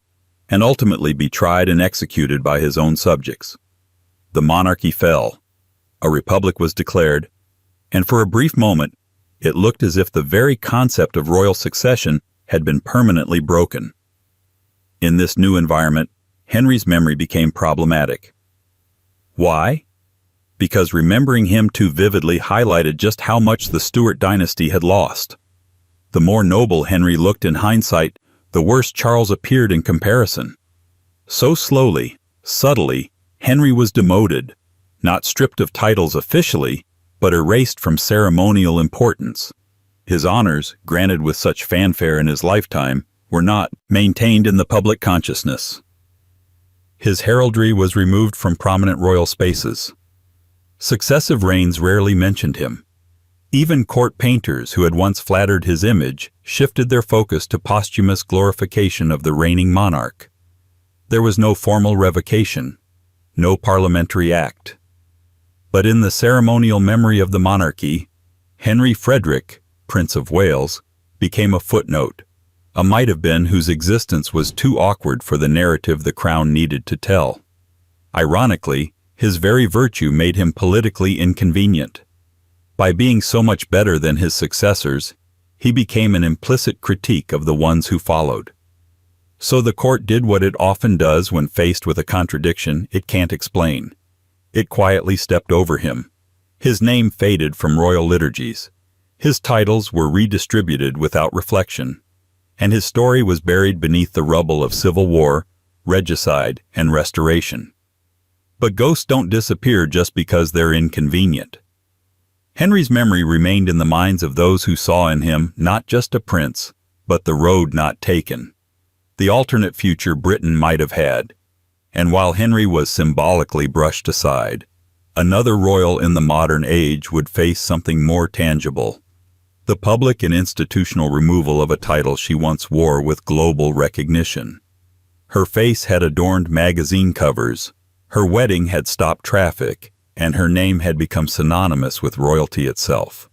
and ultimately be tried and executed by his own subjects. The monarchy fell. A republic was declared, and for a brief moment, it looked as if the very concept of royal succession had been permanently broken. In this new environment, Henry's memory became problematic. Why? Because remembering him too vividly highlighted just how much the Stuart dynasty had lost. The more noble Henry looked in hindsight, the worse Charles appeared in comparison. So slowly, subtly, Henry was demoted, not stripped of titles officially, but erased from ceremonial importance. His honors, granted with such fanfare in his lifetime, were not maintained in the public consciousness. His heraldry was removed from prominent royal spaces. Successive reigns rarely mentioned him. Even court painters who had once flattered his image shifted their focus to posthumous glorification of the reigning monarch. There was no formal revocation, no parliamentary act. But in the ceremonial memory of the monarchy, Henry Frederick, Prince of Wales, became a footnote, a might-have-been whose existence was too awkward for the narrative the crown needed to tell. Ironically, his very virtue made him politically inconvenient. By being so much better than his successors, he became an implicit critique of the ones who followed. So the court did what it often does when faced with a contradiction it can't explain. It quietly stepped over him. His name faded from royal liturgies. His titles were redistributed without reflection, and his story was buried beneath the rubble of civil war, regicide, and restoration. But ghosts don't disappear just because they're inconvenient. Henry's memory remained in the minds of those who saw in him not just a prince, but the road not taken, the alternate future Britain might have had. And while Henry was symbolically brushed aside, another royal in the modern age would face something more tangible: the public and institutional removal of a title she once wore with global recognition. Her face had adorned magazine covers, her wedding had stopped traffic, and her name had become synonymous with royalty itself.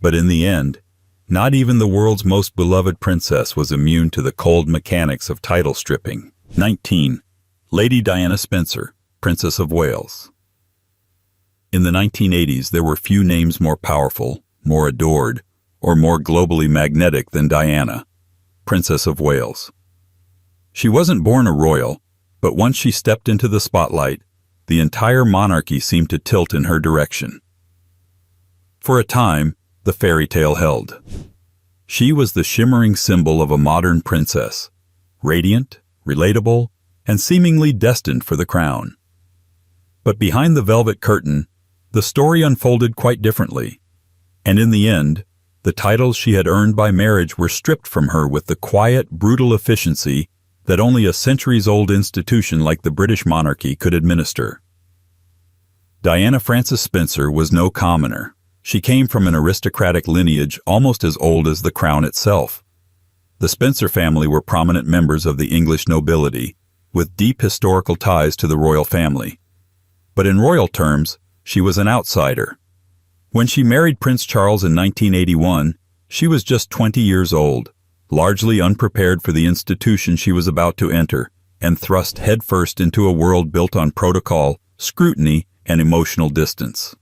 But in the end, not even the world's most beloved princess was immune to the cold mechanics of title stripping. 19. Lady Diana Spencer, Princess of Wales. In the 1980s, there were few names more powerful, more adored, or more globally magnetic than Diana, Princess of Wales. She wasn't born a royal, but once she stepped into the spotlight, the entire monarchy seemed to tilt in her direction. For a time, the fairy tale held. She was the shimmering symbol of a modern princess, radiant, relatable, and seemingly destined for the crown. But behind the velvet curtain, the story unfolded quite differently, and in the end, the titles she had earned by marriage were stripped from her with the quiet, brutal efficiency that only a centuries-old institution like the British monarchy could administer. Diana Frances Spencer was no commoner. She came from an aristocratic lineage almost as old as the crown itself. The Spencer family were prominent members of the English nobility, with deep historical ties to the royal family. But in royal terms, she was an outsider. When she married Prince Charles in 1981, she was just 20 years old, largely unprepared for the institution she was about to enter, and thrust headfirst into a world built on protocol, scrutiny, and emotional distance.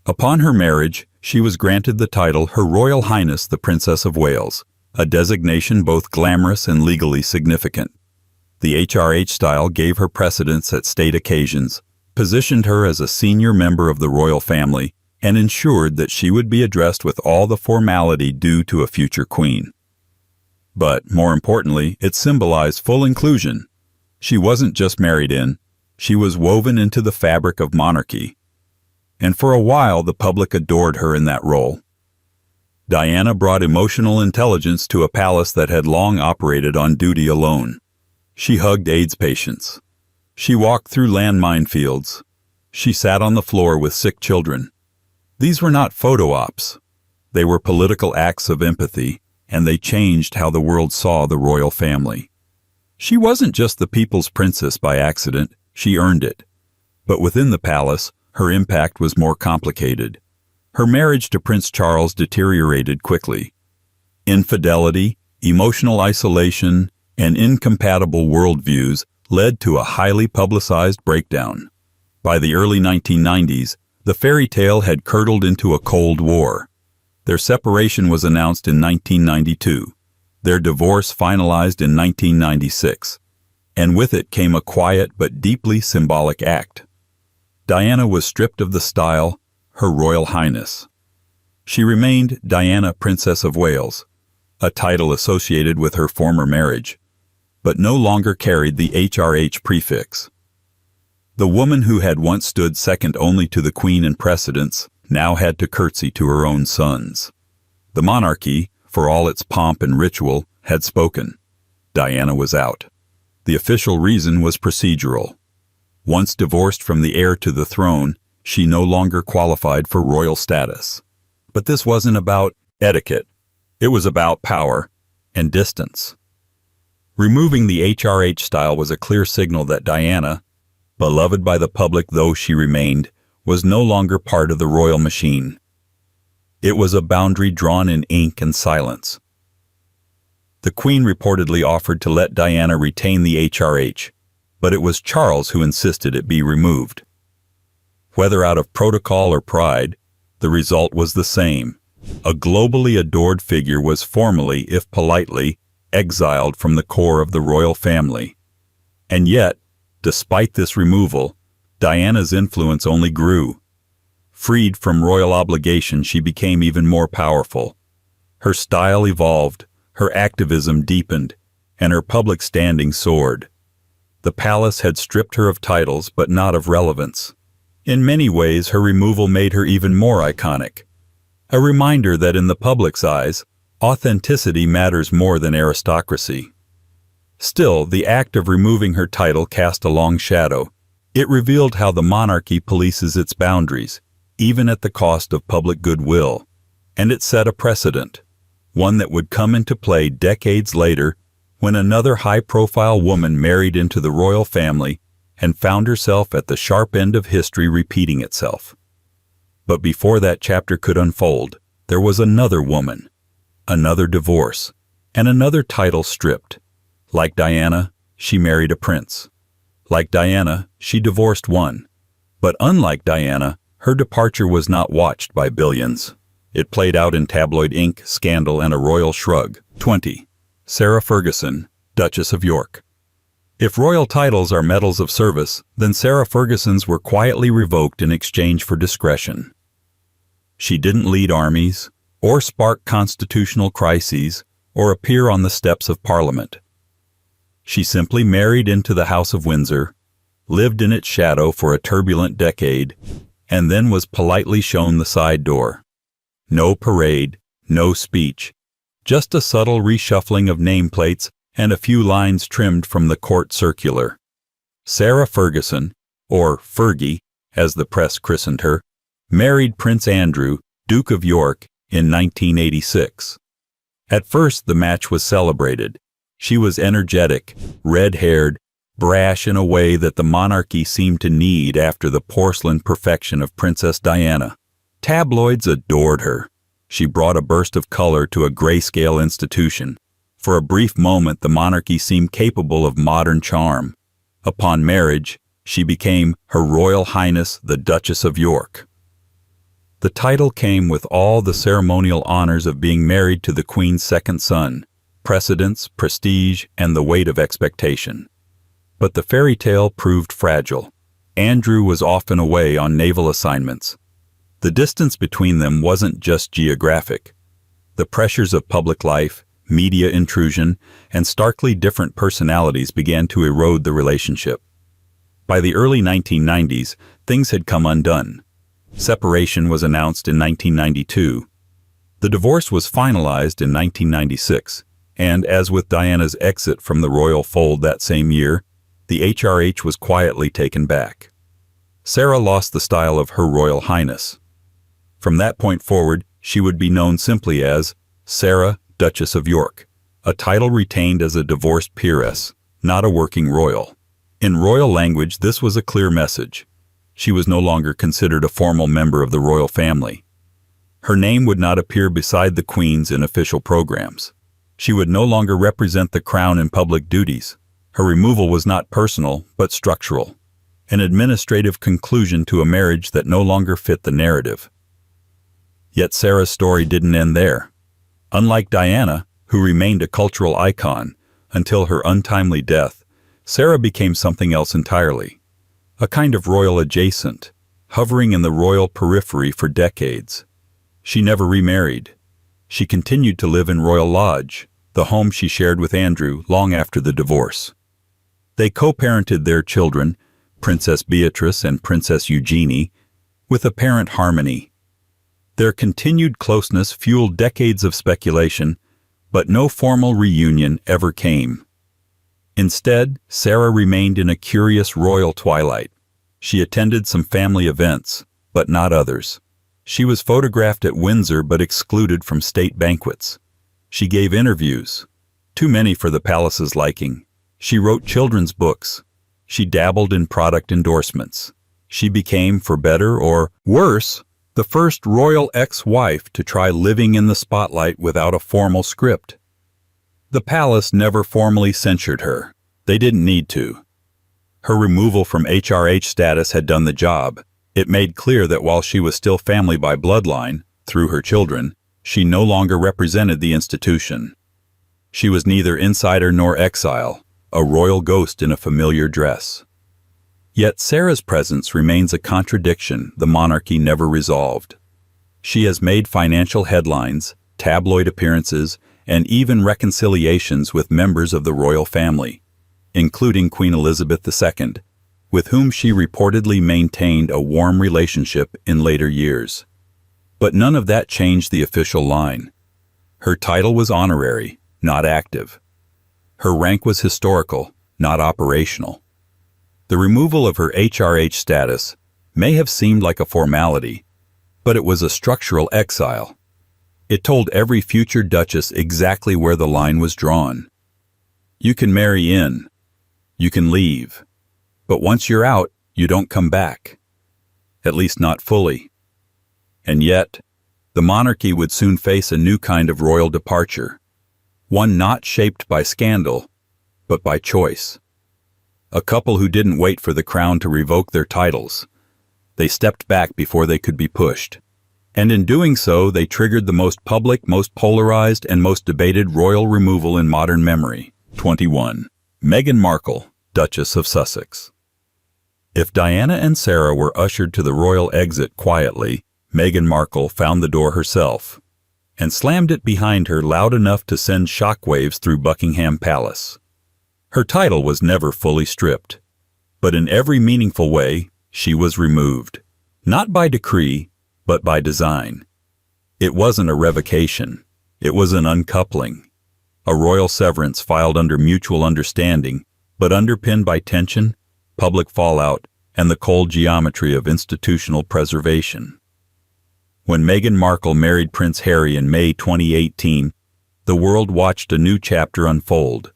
Upon her marriage, she was granted the title Her Royal Highness the Princess of Wales, a designation both glamorous and legally significant. The HRH style gave her precedence at state occasions, positioned her as a senior member of the royal family, and ensured that she would be addressed with all the formality due to a future queen. But, more importantly, it symbolized full inclusion. She wasn't just married in, she was woven into the fabric of monarchy. And for a while, the public adored her in that role. Diana brought emotional intelligence to a palace that had long operated on duty alone. She hugged AIDS patients. She walked through landmine fields. She sat on the floor with sick children. These were not photo ops. They were political acts of empathy, and they changed how the world saw the royal family. She wasn't just the people's princess by accident, she earned it. But within the palace, her impact was more complicated. Her marriage to Prince Charles deteriorated quickly. Infidelity, emotional isolation, and incompatible worldviews led to a highly publicized breakdown. By the early 1990s, the fairy tale had curdled into a Cold War. Their separation was announced in 1992, their divorce finalized in 1996, and with it came a quiet but deeply symbolic act. Diana was stripped of the style, Her Royal Highness. She remained Diana, Princess of Wales, a title associated with her former marriage, but no longer carried the HRH prefix. The woman who had once stood second only to the Queen in precedence now had to curtsy to her own sons. The monarchy, for all its pomp and ritual, had spoken. Diana was out. The official reason was procedural. Once divorced from the heir to the throne, she no longer qualified for royal status. But this wasn't about etiquette. It was about power and distance. Removing the HRH style was a clear signal that Diana, beloved by the public though she remained, was no longer part of the royal machine. It was a boundary drawn in ink and silence. The Queen reportedly offered to let Diana retain the HRH, but it was Charles who insisted it be removed. Whether out of protocol or pride, the result was the same. A globally adored figure was formally, if politely, exiled from the core of the royal family. And yet, despite this removal, Diana's influence only grew. Freed from royal obligation, she became even more powerful. Her style evolved, her activism deepened, and her public standing soared. The palace had stripped her of titles, but not of relevance. In many ways, her removal made her even more iconic. A reminder that in the public's eyes, authenticity matters more than aristocracy. Still, the act of removing her title cast a long shadow. It revealed how the monarchy polices its boundaries, even at the cost of public goodwill. And it set a precedent, one that would come into play decades later when another high-profile woman married into the royal family and found herself at the sharp end of history repeating itself. But before that chapter could unfold, there was another woman, another divorce, and another title stripped. Like Diana, she married a prince. Like Diana, she divorced one. But unlike Diana, her departure was not watched by billions. It played out in tabloid ink, scandal, and a royal shrug. 20. Sarah Ferguson, Duchess of York. If royal titles are medals of service, then Sarah Ferguson's were quietly revoked in exchange for discretion. She didn't lead armies, or spark constitutional crises, or appear on the steps of Parliament. She simply married into the House of Windsor, lived in its shadow for a turbulent decade, and then was politely shown the side door. No parade, no speech, just a subtle reshuffling of nameplates and a few lines trimmed from the court circular. Sarah Ferguson, or Fergie, as the press christened her, married Prince Andrew, Duke of York, in 1986. At first, the match was celebrated. She was energetic, red-haired, brash in a way that the monarchy seemed to need after the porcelain perfection of Princess Diana. Tabloids adored her. She brought a burst of color to a grayscale institution. For a brief moment, the monarchy seemed capable of modern charm. Upon marriage, she became Her Royal Highness the Duchess of York. The title came with all the ceremonial honors of being married to the Queen's second son, precedence, prestige, and the weight of expectation. But the fairy tale proved fragile. Andrew was often away on naval assignments. The distance between them wasn't just geographic. The pressures of public life, media intrusion, and starkly different personalities began to erode the relationship. By the early 1990s, things had come undone. Separation was announced in 1992. The divorce was finalized in 1996, and as with Diana's exit from the royal fold that same year, the HRH was quietly taken back. Sarah lost the style of Her Royal Highness. From that point forward, she would be known simply as Sarah, Duchess of York, a title retained as a divorced peeress, not a working royal. In royal language, this was a clear message. She was no longer considered a formal member of the royal family. Her name would not appear beside the Queen's in official programs. She would no longer represent the crown in public duties. Her removal was not personal, but structural, an administrative conclusion to a marriage that no longer fit the narrative. Yet Sarah's story didn't end there. Unlike Diana, who remained a cultural icon until her untimely death, Sarah became something else entirely. A kind of royal adjacent, hovering in the royal periphery for decades. She never remarried. She continued to live in Royal Lodge, the home she shared with Andrew long after the divorce. They co-parented their children, Princess Beatrice and Princess Eugenie, with apparent harmony. Their continued closeness fueled decades of speculation, but no formal reunion ever came. Instead, Sarah remained in a curious royal twilight. She attended some family events, but not others. She was photographed at Windsor but excluded from state banquets. She gave interviews, too many for the palace's liking. She wrote children's books. She dabbled in product endorsements. She became, for better or worse, the first royal ex-wife to try living in the spotlight without a formal script. The palace never formally censured her. They didn't need to. Her removal from HRH status had done the job. It made clear that while she was still family by bloodline, through her children, she no longer represented the institution. She was neither insider nor exile, a royal ghost in a familiar dress. Yet Sarah's presence remains a contradiction the monarchy never resolved. She has made financial headlines, tabloid appearances, and even reconciliations with members of the royal family, including Queen Elizabeth II, with whom she reportedly maintained a warm relationship in later years. But none of that changed the official line. Her title was honorary, not active. Her rank was historical, not operational. The removal of her HRH status may have seemed like a formality, but it was a structural exile. It told every future duchess exactly where the line was drawn. You can marry in, you can leave, but once you're out, you don't come back. At least not fully. And yet, the monarchy would soon face a new kind of royal departure, one not shaped by scandal, but by choice. A couple who didn't wait for the crown to revoke their titles. They stepped back before they could be pushed. And in doing so, they triggered the most public, most polarized, and most debated royal removal in modern memory. 21. Meghan Markle, Duchess of Sussex. If Diana and Sarah were ushered to the royal exit quietly, Meghan Markle found the door herself, and slammed it behind her loud enough to send shockwaves through Buckingham Palace. Her title was never fully stripped, but in every meaningful way, she was removed. Not by decree, but by design. It wasn't a revocation. It was an uncoupling. A royal severance filed under mutual understanding, but underpinned by tension, public fallout, and the cold geometry of institutional preservation. When Meghan Markle married Prince Harry in May 2018, the world watched a new chapter unfold.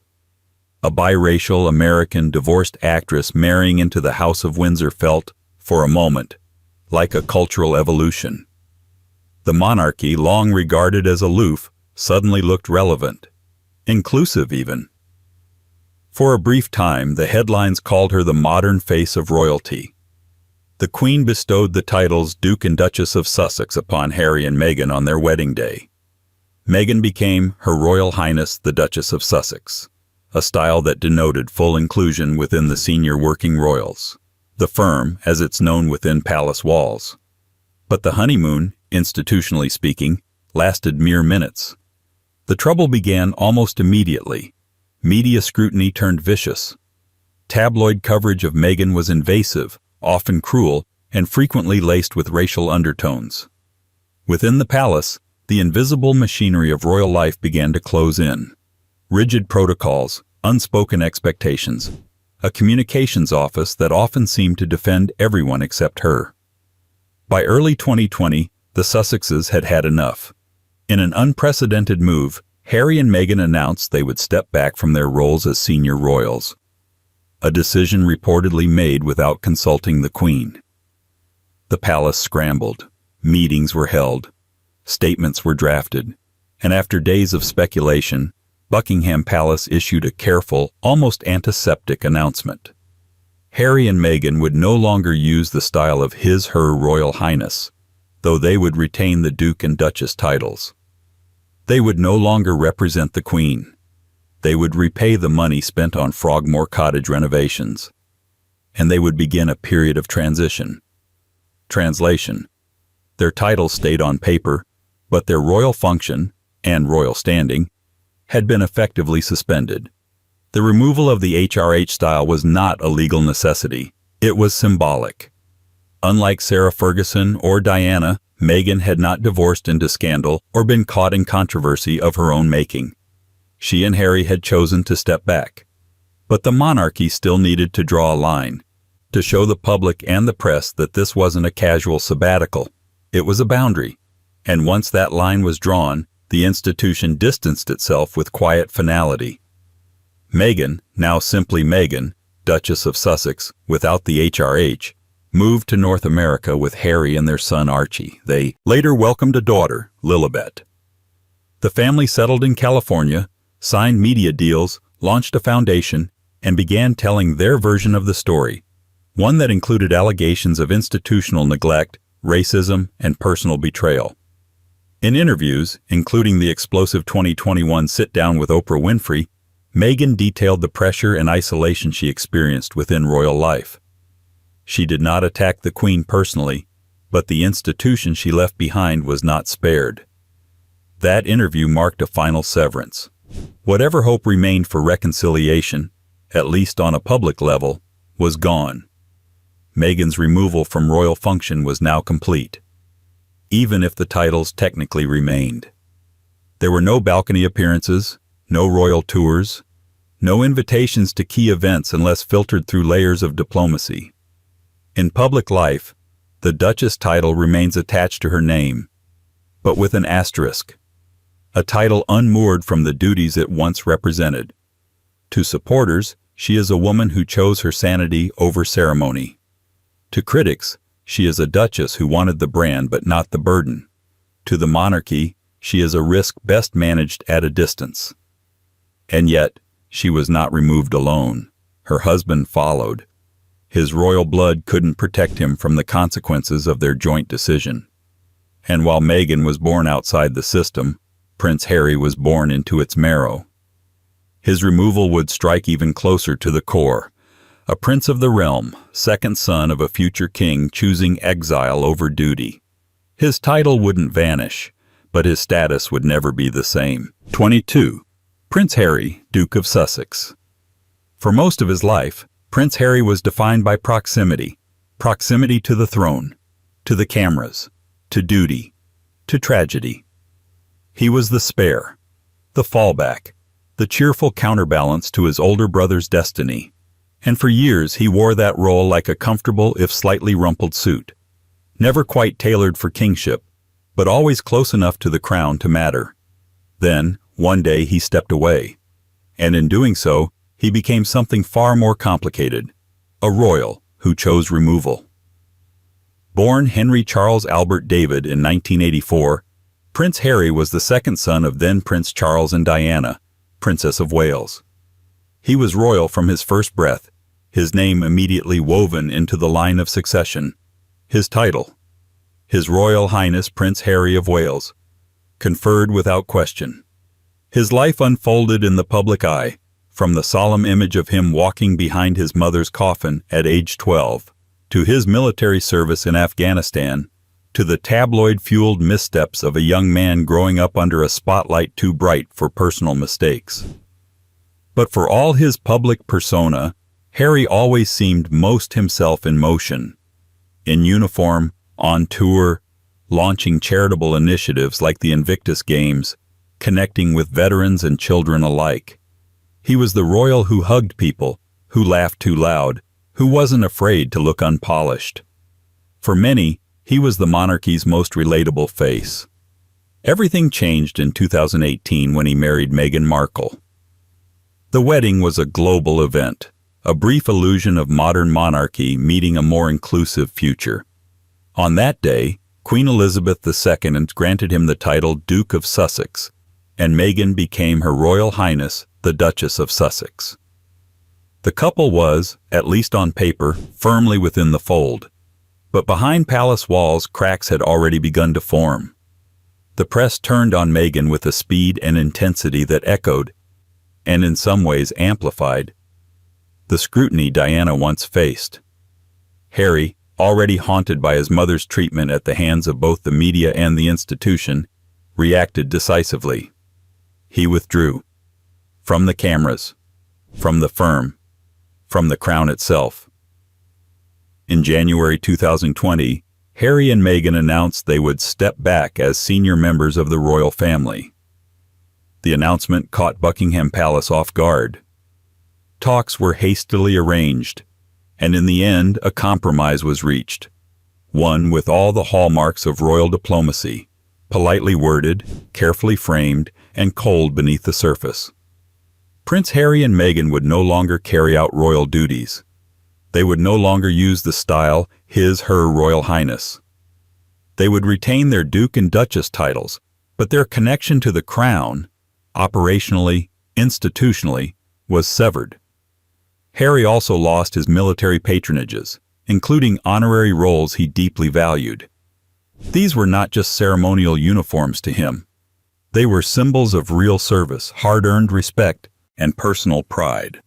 A biracial American divorced actress marrying into the House of Windsor felt, for a moment, like a cultural evolution. The monarchy, long regarded as aloof, suddenly looked relevant, inclusive even. For a brief time, the headlines called her the modern face of royalty. The Queen bestowed the titles Duke and Duchess of Sussex upon Harry and Meghan on their wedding day. Meghan became Her Royal Highness the Duchess of Sussex, a style that denoted full inclusion within the senior working royals, the firm as it's known within palace walls. But the honeymoon, institutionally speaking, lasted mere minutes. The trouble began almost immediately. Media scrutiny turned vicious. Tabloid coverage of Meghan was invasive, often cruel, and frequently laced with racial undertones. Within the palace, the invisible machinery of royal life began to close in. Rigid protocols, unspoken expectations, a communications office that often seemed to defend everyone except her. By early 2020, the Sussexes had had enough. In an unprecedented move, Harry and Meghan announced they would step back from their roles as senior royals, a decision reportedly made without consulting the Queen. The palace scrambled, meetings were held, statements were drafted, and after days of speculation, Buckingham Palace issued a careful, almost antiseptic announcement. Harry and Meghan would no longer use the style of His/Her Royal Highness, though they would retain the Duke and Duchess titles. They would no longer represent the Queen. They would repay the money spent on Frogmore Cottage renovations, and they would begin a period of transition. Translation: their titles stayed on paper, but their royal function, and royal standing, had been effectively suspended. The removal of the HRH style was not a legal necessity. It was symbolic. Unlike Sarah Ferguson or Diana, Meghan had not divorced into scandal or been caught in controversy of her own making. She and Harry had chosen to step back. But the monarchy still needed to draw a line. to show the public and the press that this wasn't a casual sabbatical. It was a boundary. And once that line was drawn, the institution distanced itself with quiet finality. Meghan, now simply Meghan, Duchess of Sussex, without the HRH, moved to North America with Harry and their son Archie. They later welcomed a daughter, Lilibet. The family settled in California, signed media deals, launched a foundation, and began telling their version of the story, one that included allegations of institutional neglect, racism, and personal betrayal. In interviews, including the explosive 2021 sit-down with Oprah Winfrey, Meghan detailed the pressure and isolation she experienced within royal life. She did not attack the Queen personally, but the institution she left behind was not spared. That interview marked a final severance. Whatever hope remained for reconciliation, at least on a public level, was gone. Meghan's removal from royal function was now complete, even if the titles technically remained. There were no balcony appearances, no royal tours, no invitations to key events unless filtered through layers of diplomacy. In public life, the Duchess title remains attached to her name, but with an asterisk, a title unmoored from the duties it once represented. To supporters, she is a woman who chose her sanity over ceremony. To critics, she is a duchess who wanted the brand but not the burden. To the monarchy, she is a risk best managed at a distance. And yet, she was not removed alone. Her husband followed. His royal blood couldn't protect him from the consequences of their joint decision. And while Meghan was born outside the system, Prince Harry was born into its marrow. His removal would strike even closer to the core. A prince of the realm, second son of a future king choosing exile over duty. His title wouldn't vanish, but his status would never be the same. 22. Prince Harry, Duke of Sussex. For most of his life, Prince Harry was defined by proximity. Proximity to the throne, to the cameras, to duty, to tragedy. He was the spare, the fallback, the cheerful counterbalance to his older brother's destiny. And for years he wore that role like a comfortable if slightly rumpled suit. Never quite tailored for kingship, but always close enough to the crown to matter. Then, one day he stepped away. And in doing so, he became something far more complicated. A royal who chose removal. Born Henry Charles Albert David in 1984, Prince Harry was the second son of then Prince Charles and Diana, Princess of Wales. He was royal from his first breath, his name immediately woven into the line of succession. His title, His Royal Highness Prince Harry of Wales, conferred without question. His life unfolded in the public eye, from the solemn image of him walking behind his mother's coffin at age 12, to his military service in Afghanistan, to the tabloid-fueled missteps of a young man growing up under a spotlight too bright for personal mistakes. But for all his public persona, Harry always seemed most himself in motion. In uniform, on tour, launching charitable initiatives like the Invictus Games, connecting with veterans and children alike. He was the royal who hugged people, who laughed too loud, who wasn't afraid to look unpolished. For many, he was the monarchy's most relatable face. Everything changed in 2018 when he married Meghan Markle. The wedding was a global event, a brief illusion of modern monarchy meeting a more inclusive future. On that day, Queen Elizabeth II granted him the title Duke of Sussex, and Meghan became Her Royal Highness, the Duchess of Sussex. The couple was, at least on paper, firmly within the fold. But behind palace walls, cracks had already begun to form. The press turned on Meghan with a speed and intensity that echoed, and in some ways amplified, the scrutiny Diana once faced. Harry, already haunted by his mother's treatment at the hands of both the media and the institution, reacted decisively. He withdrew. From the cameras, from the firm, from the crown itself. In January 2020, Harry and Meghan announced they would step back as senior members of the royal family. The announcement caught Buckingham Palace off guard. Talks were hastily arranged, and in the end a compromise was reached. One with all the hallmarks of royal diplomacy, politely worded, carefully framed, and cold beneath the surface. Prince Harry and Meghan would no longer carry out royal duties. They would no longer use the style, His/Her Royal Highness. They would retain their Duke and Duchess titles, but their connection to the crown, operationally, institutionally, was severed. Harry also lost his military patronages, including honorary roles he deeply valued. These were not just ceremonial uniforms to him. They were symbols of real service, hard-earned respect, and personal pride.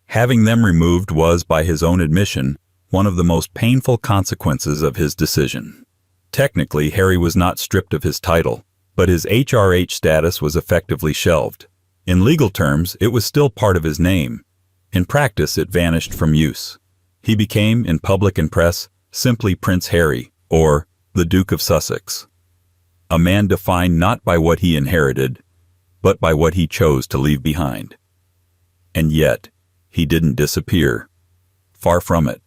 Having them removed was, by his own admission, one of the most painful consequences of his decision. Technically, Harry was not stripped of his title, but his HRH status was effectively shelved. In legal terms, it was still part of his name. In practice, it vanished from use. He became, in public and press, simply Prince Harry, or the Duke of Sussex. A man defined not by what he inherited, but by what he chose to leave behind. And yet, he didn't disappear. Far from it.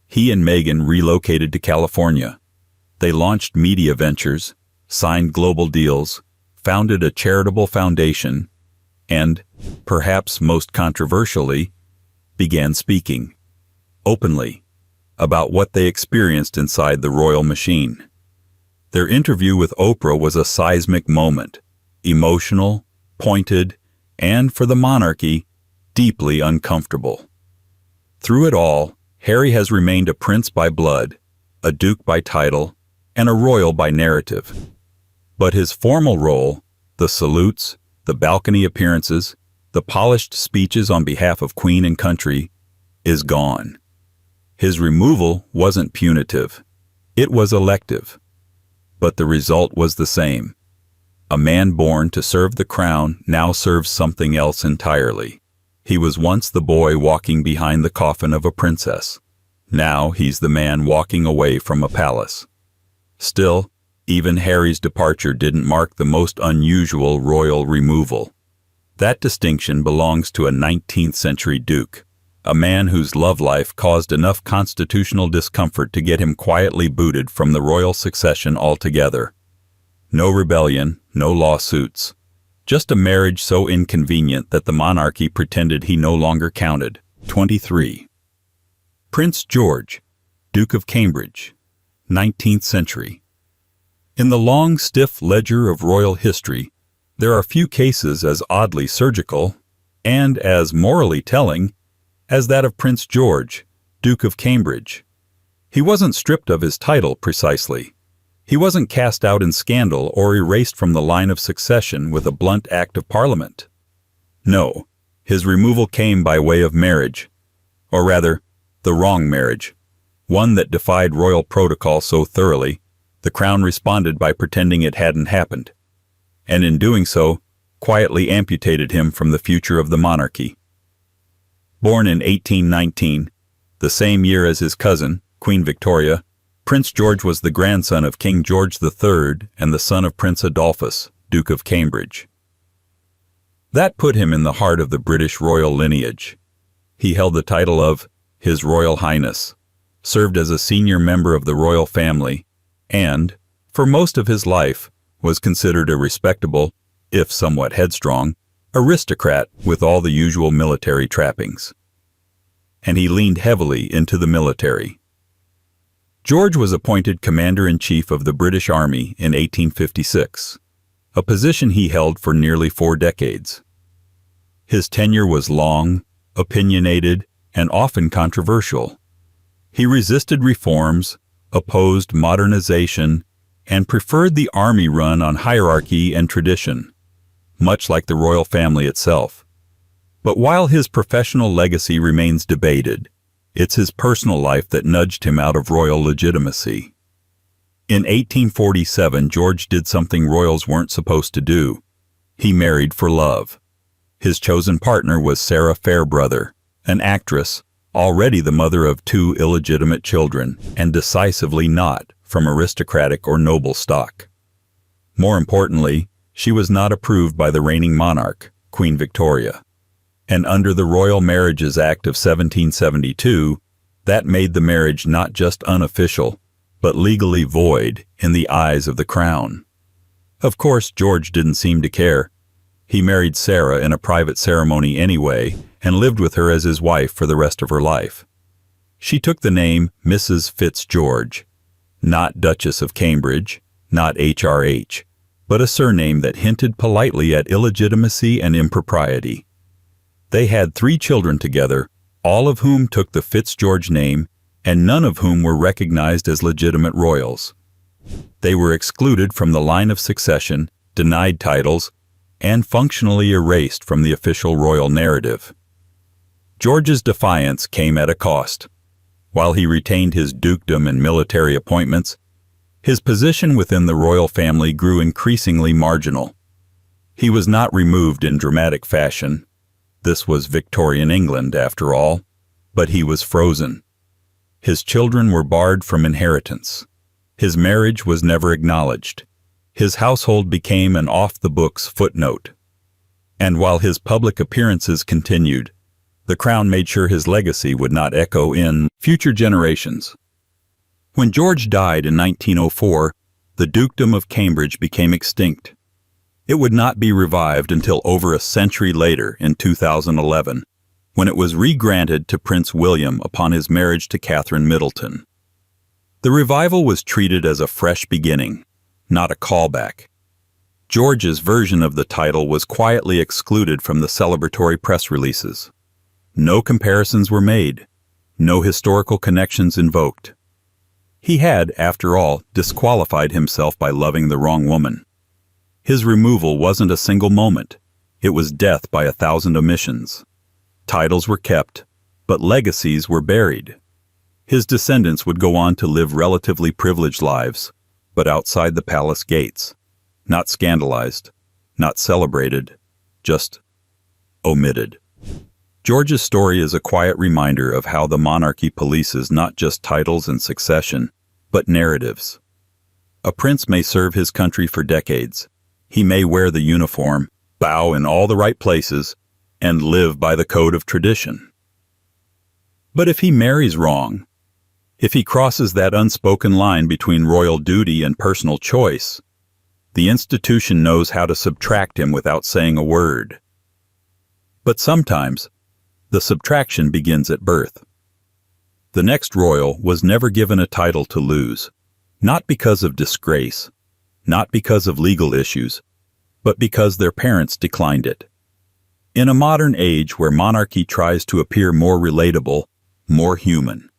He and Meghan relocated to California. They launched media ventures, signed global deals, founded a charitable foundation, and, perhaps most controversially, began speaking, openly, about what they experienced inside the royal machine. Their interview with Oprah was a seismic moment, emotional, pointed, and, for the monarchy, deeply uncomfortable. Through it all, Harry has remained a prince by blood, a duke by title, and a royal by narrative. But his formal role, the salutes, the balcony appearances, the polished speeches on behalf of Queen and country, is gone. His removal wasn't punitive. It was elective. But the result was the same. A man born to serve the crown now serves something else entirely. He was once the boy walking behind the coffin of a princess. Now he's the man walking away from a palace. Still, even Harry's departure didn't mark the most unusual royal removal. That distinction belongs to a 19th century duke, a man whose love life caused enough constitutional discomfort to get him quietly booted from the royal succession altogether. No rebellion, no lawsuits. Just a marriage so inconvenient that the monarchy pretended he no longer counted. 23. Prince George, Duke of Cambridge, 19th century. In the long, stiff ledger of royal history, there are few cases as oddly surgical, and as morally telling, as that of Prince George, Duke of Cambridge. He wasn't stripped of his title precisely. He wasn't cast out in scandal or erased from the line of succession with a blunt act of Parliament. No, his removal came by way of marriage, or rather, the wrong marriage, one that defied royal protocol so thoroughly, the crown responded by pretending it hadn't happened, and in doing so, quietly amputated him from the future of the monarchy. Born in 1819, the same year as his cousin, Queen Victoria, Prince George was the grandson of King George III and the son of Prince Adolphus, Duke of Cambridge. That put him in the heart of the British royal lineage. He held the title of His Royal Highness, served as a senior member of the royal family, and, for most of his life, was considered a respectable, if somewhat headstrong, aristocrat with all the usual military trappings. And he leaned heavily into the military. George was appointed Commander-in-Chief of the British Army in 1856, a position he held for nearly 4 decades. His tenure was long, opinionated, and often controversial. He resisted reforms, opposed modernization, and preferred the army run on hierarchy and tradition, much like the royal family itself. But while his professional legacy remains debated, it's his personal life that nudged him out of royal legitimacy. In 1847, George did something royals weren't supposed to do. He married for love. His chosen partner was Sarah Fairbrother, an actress, already the mother of 2 illegitimate children, and decisively not from aristocratic or noble stock. More importantly, she was not approved by the reigning monarch, Queen Victoria. And under the Royal Marriages Act of 1772, That made the marriage not just unofficial, but legally void in the eyes of the crown. Of course, George didn't seem to care. He married Sarah in a private ceremony anyway and lived with her as his wife for the rest of her life. She took the name Mrs. Fitzgeorge, not Duchess of Cambridge, not HRH, but a surname that hinted politely at illegitimacy and impropriety. They had 3 children together, all of whom took the Fitzgeorge name, and none of whom were recognized as legitimate royals. They were excluded from the line of succession, denied titles, and functionally erased from the official royal narrative. George's defiance came at a cost. While he retained his dukedom and military appointments, his position within the royal family grew increasingly marginal. He was not removed in dramatic fashion. This was Victorian England, after all, but he was frozen. His children were barred from inheritance. His marriage was never acknowledged. His household became an off-the-books footnote. And while his public appearances continued, the crown made sure his legacy would not echo in future generations. When George died in 1904, the dukedom of Cambridge became extinct. It would not be revived until over a century later in 2011, when it was re-granted to Prince William upon his marriage to Catherine Middleton. The revival was treated as a fresh beginning, not a callback. George's version of the title was quietly excluded from the celebratory press releases. No comparisons were made, no historical connections invoked. He had, after all, disqualified himself by loving the wrong woman. His removal wasn't a single moment. It was death by 1,000 omissions. Titles were kept, but legacies were buried. His descendants would go on to live relatively privileged lives, but outside the palace gates. Not scandalized, not celebrated, just omitted. George's story is a quiet reminder of how the monarchy polices not just titles and succession, but narratives. A prince may serve his country for decades. He may wear the uniform, bow in all the right places, and live by the code of tradition. But if he marries wrong, if he crosses that unspoken line between royal duty and personal choice, the institution knows how to subtract him without saying a word. But sometimes, the subtraction begins at birth. The next royal was never given a title to lose, not because of disgrace, not because of legal issues, but because their parents declined it. In a modern age where monarchy tries to appear more relatable, more human,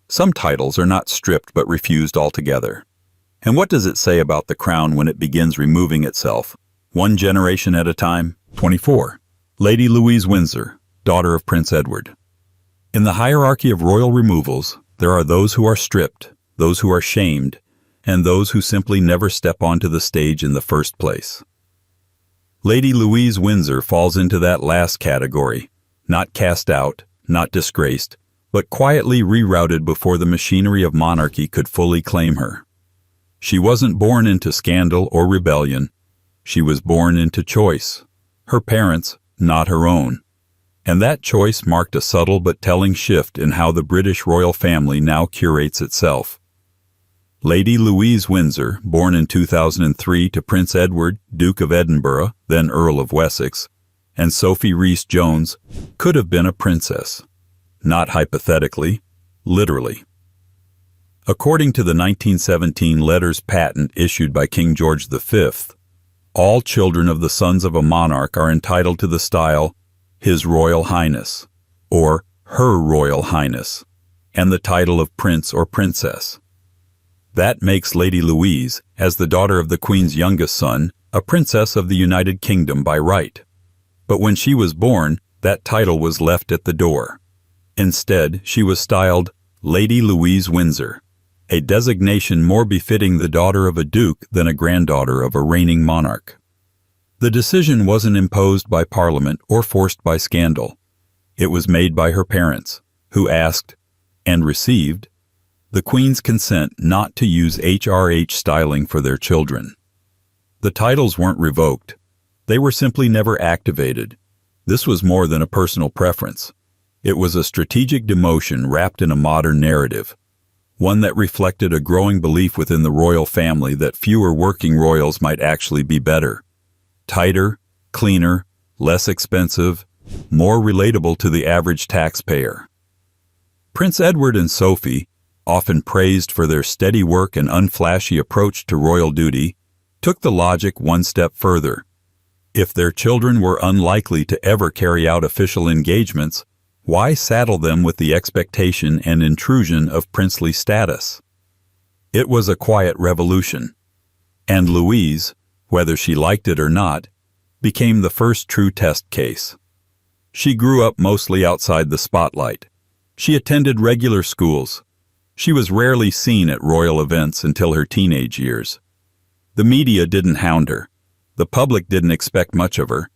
some titles are not stripped but refused altogether. And what does it say about the crown when it begins removing itself, one generation at a time? 24. Lady Louise Windsor, daughter of Prince Edward. In the hierarchy of royal removals, there are those who are stripped, those who are shamed, and those who simply never step onto the stage in the first place. Lady Louise Windsor falls into that last category, not cast out, not disgraced, but quietly rerouted before the machinery of monarchy could fully claim her. She wasn't born into scandal or rebellion. She was born into choice, her parents, not her own. And that choice marked a subtle but telling shift in how the British royal family now curates itself. Lady Louise Windsor, born in 2003 to Prince Edward, Duke of Edinburgh, then Earl of Wessex, and Sophie Rhys-Jones, could have been a princess. Not hypothetically, literally. According to the 1917 letters patent issued by King George V, all children of the sons of a monarch are entitled to the style His Royal Highness, or Her Royal Highness, and the title of Prince or Princess. That makes Lady Louise, as the daughter of the Queen's youngest son, a princess of the United Kingdom by right. But when she was born, that title was left at the door. Instead, she was styled Lady Louise Windsor, a designation more befitting the daughter of a duke than a granddaughter of a reigning monarch. The decision wasn't imposed by Parliament or forced by scandal. It was made by her parents, who asked, and received, the Queen's consent not to use HRH styling for their children. The titles weren't revoked. They were simply never activated. This was more than a personal preference. It was a strategic demotion wrapped in a modern narrative, one that reflected a growing belief within the royal family that fewer working royals might actually be better, tighter, cleaner, less expensive, more relatable to the average taxpayer. Prince Edward and Sophie, often praised for their steady work and unflashy approach to royal duty, took the logic one step further. If their children were unlikely to ever carry out official engagements, why saddle them with the expectation and intrusion of princely status? It was a quiet revolution, and Louise, whether she liked it or not, became the first true test case. She grew up mostly outside the spotlight. She attended regular schools. She was rarely seen at royal events until her teenage years. The media didn't hound her. The public didn't expect much of her.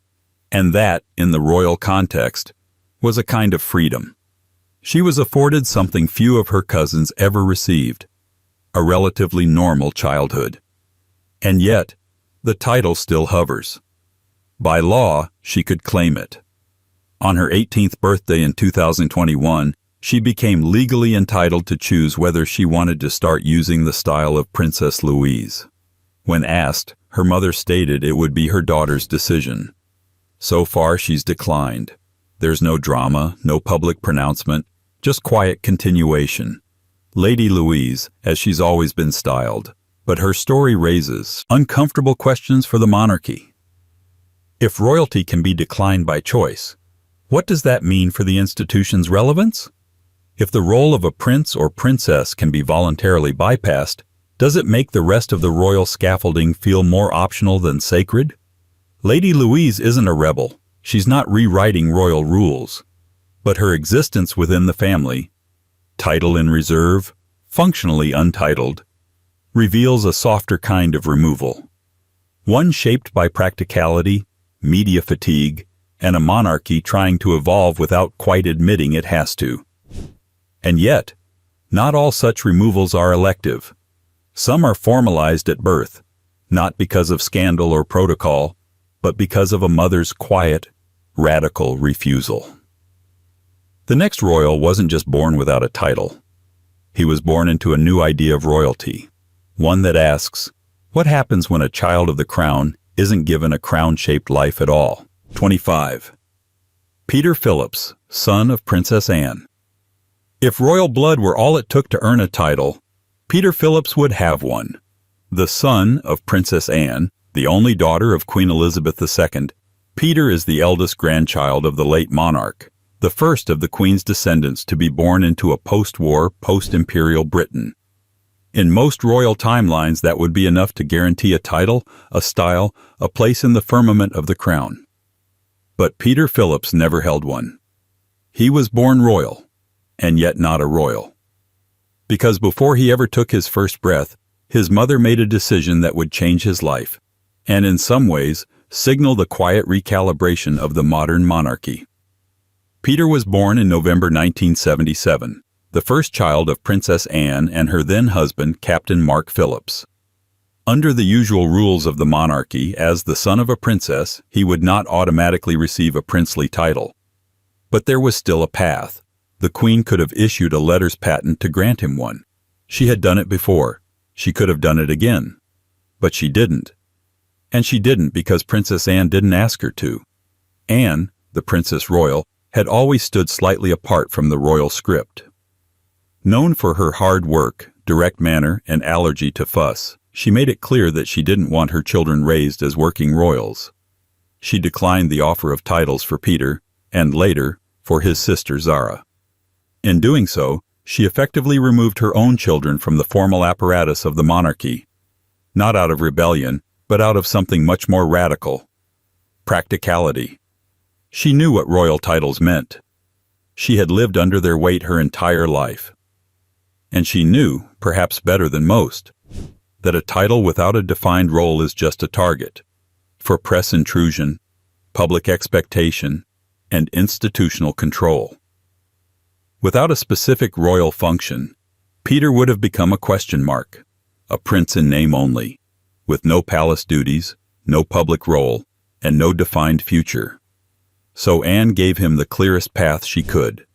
And that, in the royal context, was a kind of freedom. She was afforded something few of her cousins ever received, a relatively normal childhood. And yet, the title still hovers. By law, she could claim it. On her 18th birthday in 2021, she became legally entitled to choose whether she wanted to start using the style of Princess Louise. When asked, her mother stated it would be her daughter's decision. So far, she's declined. There's no drama, no public pronouncement, just quiet continuation. Lady Louise, as she's always been styled, but her story raises uncomfortable questions for the monarchy. If royalty can be declined by choice, what does that mean for the institution's relevance? If the role of a prince or princess can be voluntarily bypassed, does it make the rest of the royal scaffolding feel more optional than sacred? Lady Louise isn't a rebel. She's not rewriting royal rules. But her existence within the family, title in reserve, functionally untitled, reveals a softer kind of removal. One shaped by practicality, media fatigue, and a monarchy trying to evolve without quite admitting it has to. And yet, not all such removals are elective. Some are formalized at birth, not because of scandal or protocol, but because of a mother's quiet, radical refusal. The next royal wasn't just born without a title. He was born into a new idea of royalty, one that asks, what happens when a child of the crown isn't given a crown-shaped life at all? 25. Peter Phillips, son of Princess Anne. If royal blood were all it took to earn a title, Peter Phillips would have one. The son of Princess Anne, the only daughter of Queen Elizabeth II, Peter is the eldest grandchild of the late monarch, the first of the Queen's descendants to be born into a post-war, post-imperial Britain. In most royal timelines, that would be enough to guarantee a title, a style, a place in the firmament of the crown. But Peter Phillips never held one. He was born royal, and yet not a royal. Because before he ever took his first breath, his mother made a decision that would change his life, and in some ways, signal the quiet recalibration of the modern monarchy. Peter was born in November 1977, the first child of Princess Anne and her then-husband, Captain Mark Phillips. Under the usual rules of the monarchy, as the son of a princess, he would not automatically receive a princely title. But there was still a path. The Queen could have issued a letters patent to grant him one. She had done it before. She could have done it again. But she didn't. And she didn't because Princess Anne didn't ask her to. Anne, the Princess Royal, had always stood slightly apart from the royal script. Known for her hard work, direct manner, and allergy to fuss, she made it clear that she didn't want her children raised as working royals. She declined the offer of titles for Peter, and later, for his sister Zara. In doing so, she effectively removed her own children from the formal apparatus of the monarchy, not out of rebellion, but out of something much more radical: practicality. She knew what royal titles meant. She had lived under their weight her entire life. And she knew, perhaps better than most, that a title without a defined role is just a target for press intrusion, public expectation, and institutional control. Without a specific royal function, Peter would have become a question mark, a prince in name only, with no palace duties, no public role, and no defined future. So Anne gave him the clearest path she could: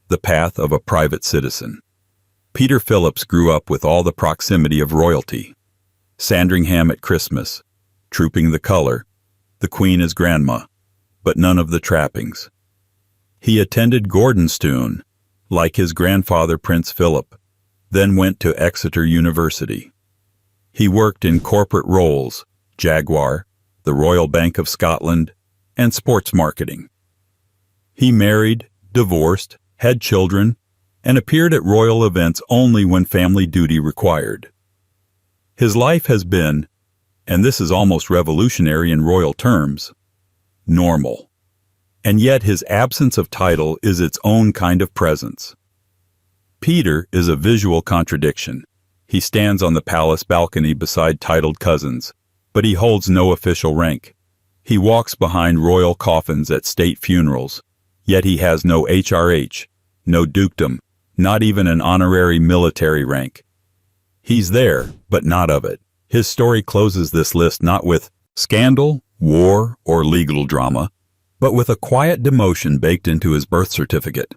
the path of a private citizen. Peter Phillips grew up with all the proximity of royalty. Sandringham at Christmas, trooping the color, the Queen as grandma, but none of the trappings. He attended Gordonstoun, like his grandfather Prince Philip, then went to Exeter University. He worked in corporate roles, Jaguar, the Royal Bank of Scotland, and sports marketing. He married, divorced, had children, and appeared at royal events only when family duty required. His life has been, and this is almost revolutionary in royal terms, normal. And yet his absence of title is its own kind of presence. Peter is a visual contradiction. He stands on the palace balcony beside titled cousins, but he holds no official rank. He walks behind royal coffins at state funerals, yet he has no HRH, no dukedom, not even an honorary military rank. He's there, but not of it. His story closes this list not with scandal, war, or legal drama, but with a quiet demotion baked into his birth certificate.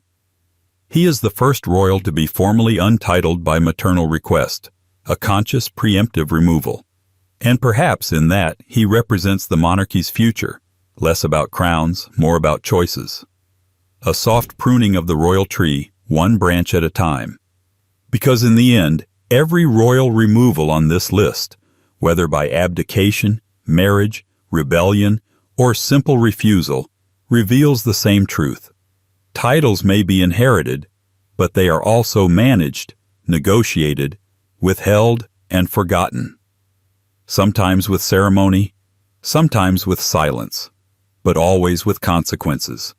He is the first royal to be formally untitled by maternal request, a conscious preemptive removal. And perhaps in that, he represents the monarchy's future, less about crowns, more about choices. A soft pruning of the royal tree, one branch at a time. Because in the end, every royal removal on this list, whether by abdication, marriage, rebellion, or simple refusal, reveals the same truth. Titles may be inherited, but they are also managed, negotiated, withheld, and forgotten. Sometimes with ceremony, sometimes with silence, but always with consequences.